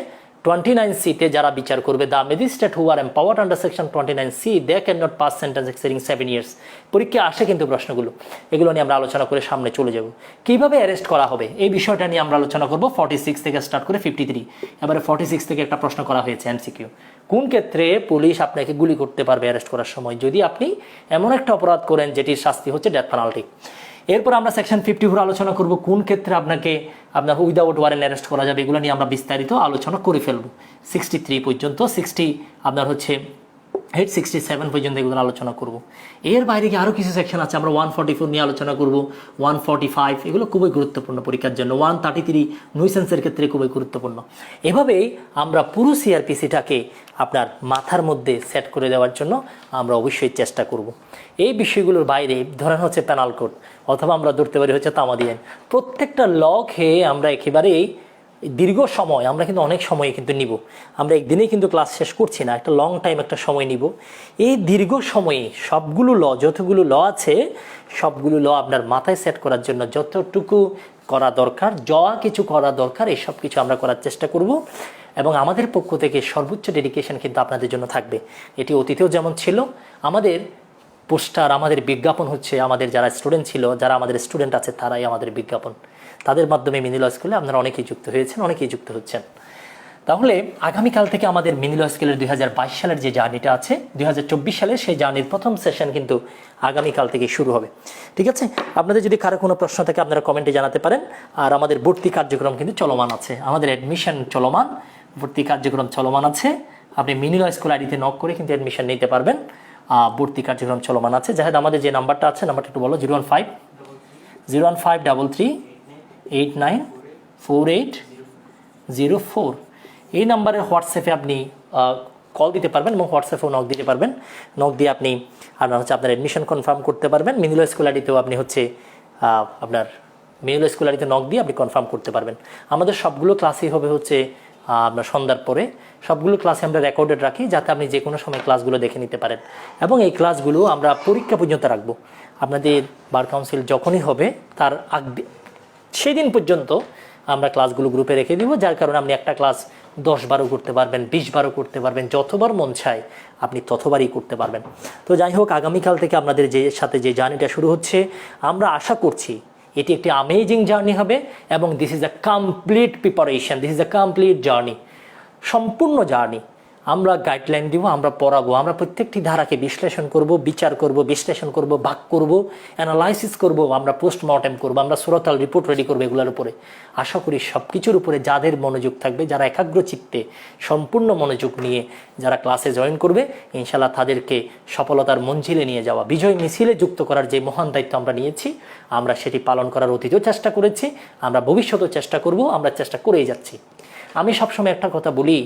29C-তে যারা বিচার করবে, the magistrate who are empowered under section 29C they cannot pass sentence exceeding 7 years। পরীক্ষা আসে কিন্তু প্রশ্নগুলো, এগুলো নিয়ে আমরা আলোচনা করে সামনে চলে যাব। কিভাবে অ্যারেস্ট করা হবে এই বিষয়টা নিয়ে আমরা আলোচনা করব 46 থেকে স্টার্ট করে 53। এবারে 46 থেকে একটা প্রশ্ন করা হয়েছে এমসিকিউ, কোন ক্ষেত্রে পুলিশ আপনাকে গুলি করতে পারবে অ্যারেস্ট করার সময় যদি আপনি এমন একটা অপরাধ করেন যেটির শাস্তি হচ্ছে ডেথ পেনাল্টি। এরপর আমরা সেকশন 54 আলোচনা করব, কোন ক্ষেত্রে আপনার উইদাউট ওয়ারেন্ট অ্যারেস্ট করা যাবে, এগুলো নিয়ে আমরা বিস্তারিত আলোচনা করে ফেলবো 63 পর্যন্ত। 67 পর্যন্ত এগুলো আলোচনা করব। এর বাইরে কি আরও কিছু সেকশন আছে, আমরা 144 নিয়ে আলোচনা করব, 145, এগুলো খুবই গুরুত্বপূর্ণ পরীক্ষার জন্য। 133 নুইসেন্সের ক্ষেত্রে খুবই গুরুত্বপূর্ণ। এভাবেই আমরা পুরো সিআরপিসিটাকে আপনার মাথার মধ্যে সেট করে দেওয়ার জন্য আমরা অবশ্যই চেষ্টা করব। এই বিষয়গুলোর বাইরে ধরেন হচ্ছে পেনাল কোড, অথবা আমরা ধরতে পারি হচ্ছে তামাদি আইন, প্রত্যেকটা ল খেয়ে আমরা একেবারেই দীর্ঘ সময়, আমরা কিন্তু অনেক সময় কিন্তু নিব, আমরা একদিনেই কিন্তু ক্লাস শেষ করছি না, একটা লং টাইম একটা সময় নিব। এই দীর্ঘ সময়ে সবগুলো ল, যতগুলো ল আছে সবগুলো ল আপনার মাথায় সেট করার জন্য যতটুকু করা দরকার, যা কিছু করা দরকার, এই সব কিছু আমরা করার চেষ্টা করব। এবং আমাদের পক্ষ থেকে সর্বোচ্চ ডেডিকেশন কিন্তু আপনাদের জন্য থাকবে। এটি অতীতেও যেমন ছিল, আমাদের পোস্টার, আমাদের বিজ্ঞাপন হচ্ছে আমাদের যারা স্টুডেন্ট ছিল, যারা আমাদের স্টুডেন্ট আছে তারাই আমাদের বিজ্ঞাপন। তাদের মাধ্যমে মিনি ল স্কুলে আপনারা অনেকেই যুক্ত হয়েছেন, অনেকেই যুক্ত হচ্ছেন। তাহলে আগামীকাল থেকে আমাদের মিনি ল স্কুলের 2022 সালের যে জার্নিটা আছে, 2024 সালের সেই জার্নির প্রথম সেশন কিন্তু আগামীকাল থেকে শুরু হবে। ঠিক আছে, আপনাদের যদি কারো কোনো প্রশ্ন থাকে আপনারা কমেন্টে জানাতে পারেন। আর আমাদের ভর্তি কার্যক্রম কিন্তু চলমান আছে, আমাদের অ্যাডমিশন চলমান, ভর্তি কার্যক্রম চলমান আছে। আপনি মিনি ল স্কুল আইডিতে নক করে কিন্তু অ্যাডমিশন নিতে পারবেন। ভর্তি কার্যক্রম চলমান আছে। জাহেদ, আমাদের যে নাম্বারটা আছে, নাম্বারটা একটু বলো। 01533894804। এই নাম্বারে হোয়াটসঅ্যাপে আপনি কল দিতে পারবেন এবং হোয়াটসঅ্যাপেও নক দিতে পারবেন। নক দিয়ে আপনি আপনার অ্যাডমিশন কনফার্ম করতে পারবেন। মিনি ল স্কুল আইডিতেও আপনি আপনার মিনুল স্কলারিতে নক দিয়ে আপনি কনফার্ম করতে পারবেন। আমাদের সবগুলো ক্লাসই হবে হচ্ছে আপনার সন্ধ্যার পরে, সবগুলো ক্লাসে আমরা রেকর্ডেড রাখি যাতে আপনি যে কোনো সময় ক্লাসগুলো দেখে নিতে পারেন। এবং এই ক্লাসগুলো আমরা পরীক্ষা পর্যন্ত রাখবো। আপনাদের বার কাউন্সিল যখনই হবে তার সেদিন পর্যন্ত আমরা ক্লাসগুলো গ্রুপে রেখে দিব, যার কারণে আপনি একটা ক্লাস 10-12 করতে পারবেন, 20-12 করতে পারবেন, যতবার মন চায় আপনি ততবারই করতে পারবেন। তো যাই হোক, আগামীকাল থেকে আপনাদের সাথে যে জার্নিটা শুরু হচ্ছে, আমরা আশা করছি এটি একটি আমেজিং জার্নি হবে এবং this is a complete preparation, this is a complete journey, সম্পূর্ণ জার্নি। আমরা গাইডলাইন দিব, আমরা পড়াবো, আমরা প্রত্যেকটি ধারাকে বিশ্লেষণ করব, বিচার করব, বিশ্লেষণ করব, ভাগ করব, অ্যানালাইসিস করব, আমরা পোস্টমর্টেম করব, আমরা সুরতাল রিপোর্ট রেডি করবো এগুলোর উপরে। আশা করি সব কিছুর উপরে যাদের মনোযোগ থাকবে, যারা একাগ্র চিত্তে সম্পূর্ণ মনোযোগ নিয়ে যারা ক্লাসে জয়েন করবে, ইনশাল্লাহ তাদেরকে সফলতার মঞ্জিলে নিয়ে যাওয়া, বিজয় মিছিলে যুক্ত করার যে মহান দায়িত্ব আমরা নিয়েছি, আমরা সেটি পালন করার অতীতেও চেষ্টা করেছি, আমরা ভবিষ্যতেও চেষ্টা করব, আমরা চেষ্টা করেই যাচ্ছি। আমি সবসময় একটা কথা বলি,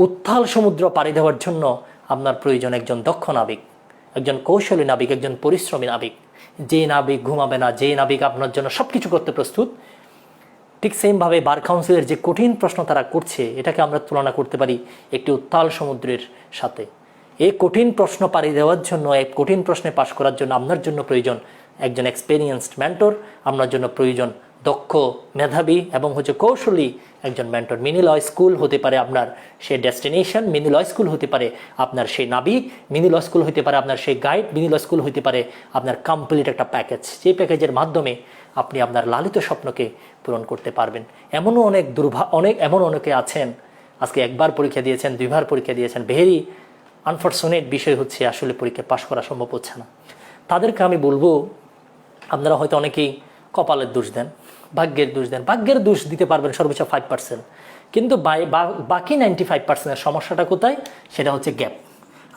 উত্তাল সমুদ্র পাড়ি দেওয়ার জন্য আপনার প্রয়োজন একজন দক্ষ নাবিক, একজন কৌশলী নাবিক, একজন পরিশ্রমী নাবিক। যে নাবিক ঘুমাবে না, যে নাবিক আপনার জন্য সব কিছু করতে প্রস্তুত। ঠিক সেমভাবে বার কাউন্সিলের যে কঠিন প্রশ্ন তারা করছে, এটাকে আমরা তুলনা করতে পারি একটি উত্তাল সমুদ্রের সাথে। এই কঠিন প্রশ্ন পাড়ি দেওয়ার জন্য, এই কঠিন প্রশ্নে পাশ করার জন্য আপনার জন্য প্রয়োজন একজন এক্সপেরিয়েন্সড মেন্টর, আপনার জন্য প্রয়োজন দক্ষ, মেধাবী এবং কৌশলী একজন মেন্টর। মিনি ল স্কুল হতে পারে আপনার সেই ডেস্টিনেশন, মিনি ল স্কুল হতে পারে আপনার সেই নাবিক, মিনি ল স্কুল হতে পারে আপনার সেই গাইড, মিনি ল স্কুল হতে পারে আপনার কমপ্লিট একটা প্যাকেজ, যে প্যাকেজের মাধ্যমে আপনি আপনার লালিত স্বপ্নকে পূরণ করতে পারবেন। এমনও অনেকে আছেন আজকে একবার পরীক্ষা দিয়েছেন, 2বার পরীক্ষা দিয়েছেন, ভেরি আনফর্চুনেট বিষয় হচ্ছে আসলে পরীক্ষা পাশ করা সম্ভব হচ্ছে না। তাদেরকে আমি বলবো, আপনারা হয়তো অনেকেই কপালের দোষ দেন, ভাগ্যের দোষ দেন। ভাগ্যের দোষ দিতে পারবেন সর্বোচ্চ 5%, কিন্তু বাকি 95%-এর সমস্যাটা কোথায়? সেটা হচ্ছে গ্যাপ।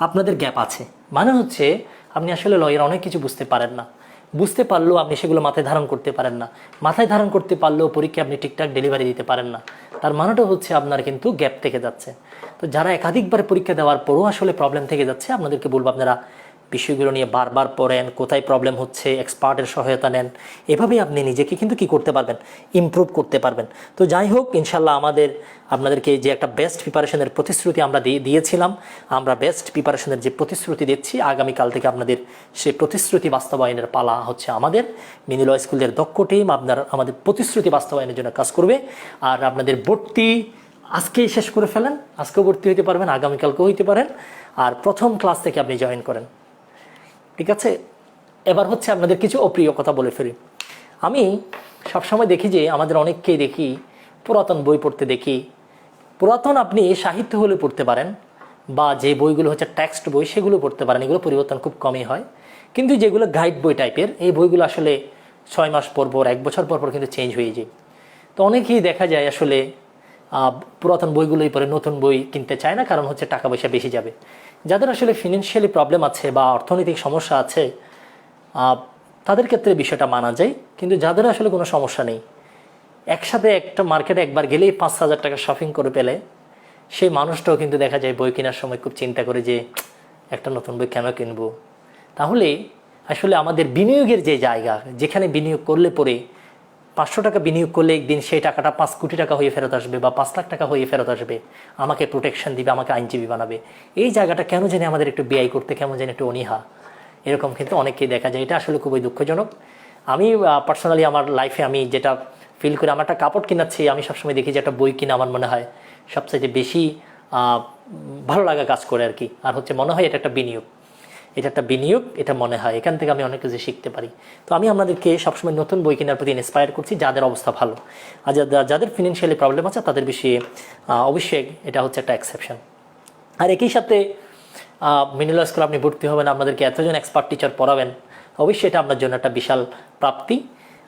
আপনাদের গ্যাপ আছে, মানে হচ্ছে আপনি আসলে লয়ের অনেক কিছু বুঝতে পারেন না, বুঝতে পারলেও আপনি সেগুলো মাথায় ধারণ করতে পারেন না, মাথায় ধারণ করতে পারলেও পরীক্ষা আপনি ঠিকঠাক ডেলিভারি দিতে পারেন না। তার মানেটা হচ্ছে আপনার কিন্তু গ্যাপ থেকে যাচ্ছে। তো যারা একাধিকবার পরীক্ষা দেওয়ার পরও আসলে প্রবলেম থেকে যাচ্ছে, আপনাদেরকে বলবো আপনারা বিষয়গুলো নিয়ে বারবার পড়েন, কোথায় প্রবলেম হচ্ছে এক্সপার্টের সহায়তা নেন। এভাবেই আপনি নিজেকে কিন্তু কি করতে পারবেন, ইমপ্রুভ করতে পারবেন। তো যাই হোক, ইনশাল্লাহ আপনাদেরকে যে একটা বেস্ট প্রিপারেশনের প্রতিশ্রুতি আমরা দিয়েছিলাম, আমরা বেস্ট প্রিপারেশনের যে প্রতিশ্রুতি দিচ্ছি, আগামীকাল থেকে আপনাদের সেই প্রতিশ্রুতি বাস্তবায়নের পালা হচ্ছে আমাদের। মিনি ল স্কুলের দক্ষ টিম আমাদের প্রতিশ্রুতি বাস্তবায়নের জন্য কাজ করবে। আর আপনাদের ভর্তি আজকেই শেষ করে ফেলেন, আজকেও ভর্তি হইতে পারবেন, আগামীকালকেও হইতে পারেন। আর প্রথম ক্লাস থেকে আপনি জয়েন করেন, ঠিক আছে? এবার হচ্ছে আপনাদের কিছু অপ্রিয় কথা বলে ফেলি। আমি সবসময় দেখি যে আমাদের অনেককেই দেখি পুরাতন বই পড়তে দেখি। পুরাতন আপনি সাহিত্য হলে পড়তে পারেন, বা যে বইগুলো হচ্ছে টেক্সট বই সেগুলো পড়তে পারেন, এগুলো পরিবর্তন খুব কমই হয়। কিন্তু যেগুলো গাইড বই টাইপের, এই বইগুলো আসলে 6 মাস পর পর, 1 বছর পর পর কিন্তু চেঞ্জ হয়ে যায়। তো অনেকেই দেখা যায় আসলে পুরাতন বইগুলোই পরে, নতুন বই কিনতে চায় না, কারণ হচ্ছে টাকা পয়সা বেশি যাবে। যাদের আসলে ফিনান্সিয়ালি প্রবলেম আছে বা অর্থনৈতিক সমস্যা আছে, তাদের ক্ষেত্রে বিষয়টা মানা যায়। কিন্তু যাদের আসলে কোনো সমস্যা নেই, একসাথে একটা মার্কেটে একবার গেলেই 5,000 টাকা শপিং করে পেলে, সেই মানুষটাও কিন্তু দেখা যায় বই কেনার সময় খুব চিন্তা করে যে একটা নতুন বই কেন কিনবো। তাহলে আসলে আমাদের বিনিয়োগের যে জায়গা, যেখানে বিনিয়োগ করলে পরে 500 টাকা বিনিয়োগ করলে একদিন সেই টাকাটা 5 কোটি টাকা হয়ে ফেরত আসবে বা 5 লাখ টাকা হয়ে ফেরত আসবে, আমাকে প্রোটেকশন দিবে, আমাকে আইনজীবী বানাবে, এই জায়গাটা কেন জানি আমাদের একটু ব্যয় করতে কেমন জানি একটু অনীহা, এরকম কিন্তু অনেকেই দেখা যায়। এটা আসলে খুবই দুঃখজনক। আমি পার্সোনালি আমার লাইফে আমি যেটা ফিল করি, আমার একটা কাপড় কিনাচ্ছি, আমি সবসময় দেখি যে একটা বই কিনা আমার মনে হয় সবচাইতে বেশি ভালো লাগা কাজ করে আর কি। আর হচ্ছে মনে হয় এটা একটা বিনিয়োগ, এটা মনে হয় এখান থেকে আমি অনেক কিছু শিখতে পারি। তো আমি আপনাদেরকে সবসময় নতুন বই কেনার প্রতি ইন্সপায়ার করছি, যাদের অবস্থা ভালো। আর যাদের ফিনান্সিয়ালি প্রবলেম আছে তাদের বিষয়ে অবশ্যই এটা হচ্ছে একটা এক্সেপশন। আর একই সাথে মিনি ল স্কুল আপনি ভর্তি হবেন, আপনাদেরকে এতজন এক্সপার্ট টিচার পড়াবেন, অবশ্যই এটা আপনার জন্য একটা বিশাল প্রাপ্তি।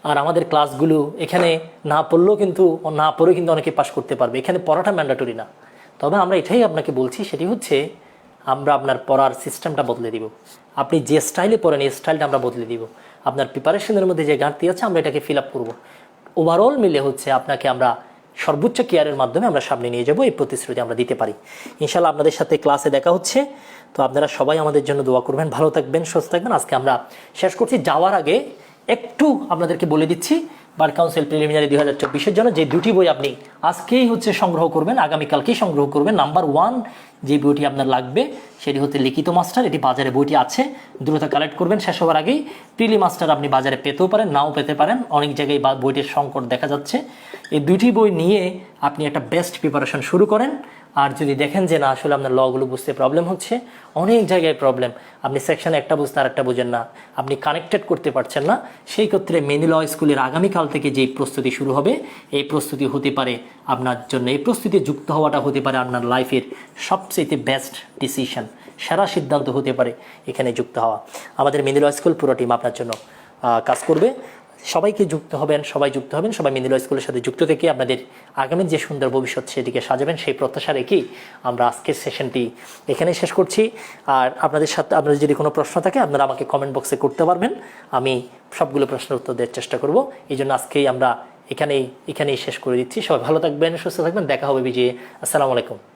আর আমাদের ক্লাসগুলো এখানে না পড়লেও কিন্তু, না পড়েও কিন্তু অনেকে পাস করতে পারবে। এখানে পড়াটা ম্যান্ডেটরি না, তবে আমরা এটাই আপনাকে বলছি, সেটি হচ্ছে আমরা আপনার পড়ার সিস্টেমটা বদলে দিব। আপনি যে স্টাইলে পড়েন এই স্টাইলটা আমরা বদলে দিব। আপনার প্রিপারেশনের মধ্যে যে ঘাটতি আছে আমরা এটাকে ফিল আপ করবো। ওভারঅল মিলে হচ্ছে আপনাকে আমরা সর্বোচ্চ কেয়ারের মাধ্যমে আমরা সামনে নিয়ে যাব, এই প্রতিশ্রুতি আমরা দিতে পারি। ইনশাল্লাহ আপনাদের সাথে ক্লাসে দেখা হচ্ছে। তো আপনারা সবাই আমাদের জন্য দোয়া করবেন, ভালো থাকবেন, সুস্থ থাকবেন। আজকে আমরা শেষ করছি। যাওয়ার আগে একটু আপনাদেরকে বলে দিচ্ছি, বার কাউন্সিল প্রিলিমিনারি 2024-এর জন্য যে দুটি বই আপনি আজকেই হচ্ছে সংগ্রহ করবেন, আগামীকালকেই সংগ্রহ করবেন। নাম্বার 1 যে বইটি আপনার লাগবে সেটি হচ্ছে লিখিত মাস্টার। এটি বাজারে বইটি আছে, দ্রুত কালেক্ট করবেন, শেষ হওয়ার আগেই। প্রিলি মাস্টার আপনি বাজারে পেতেও পারেন, নাও পেতে পারেন, অনেক জায়গায় বইটির সংকট দেখা যাচ্ছে। এই দুটি বই নিয়ে আপনি একটা বেস্ট প্রিপারেশন শুরু করেন। আর যদি দেখেন যে না আসলে আপনার লগুলো বুঝতে প্রবলেম হচ্ছে, অনেক জায়গায় প্রবলেম, আপনি সেকশনে একটা বুঝতে আর একটা বুঝেন না, আপনি কানেক্টেড করতে পারছেন না, সেই ক্ষেত্রে মেনি ল স্কুলের আগামীকাল থেকে যেই প্রস্তুতি শুরু হবে, এই প্রস্তুতি হতে পারে আপনার জন্য, এই প্রস্তুতি যুক্ত হওয়াটা হতে পারে আপনার লাইফের সবচেয়ে বেস্ট ডিসিশন, সেরা সিদ্ধান্ত হতে পারে এখানে যুক্ত হওয়া। আমাদের মেনি ল স্কুল পুরো টিম আপনার জন্য কাজ করবে। সবাইকে যুক্ত হবেন, সবাই যুক্ত হবেন, সবাই মেনি ল স্কুলের সাথে যুক্ত থেকে আপনাদের আগামীর যে সুন্দর ভবিষ্যৎ সেটিকে সাজাবেন, সেই প্রত্যাশা রেখেই আমরা আজকের সেশনটি এখানেই শেষ করছি। আর আপনাদের যদি কোনো প্রশ্ন থাকে আপনারা আমাকে কমেন্ট বক্সে করতে পারবেন, আমি সবগুলো প্রশ্নের উত্তর দেওয়ার চেষ্টা করব। এই জন্য আজকেই আমরা এখানেই শেষ করে দিচ্ছি। সবাই ভালো থাকবেন, সুস্থ থাকবেন, দেখা হবে বিজয়ে। আসসালামু আলাইকুম।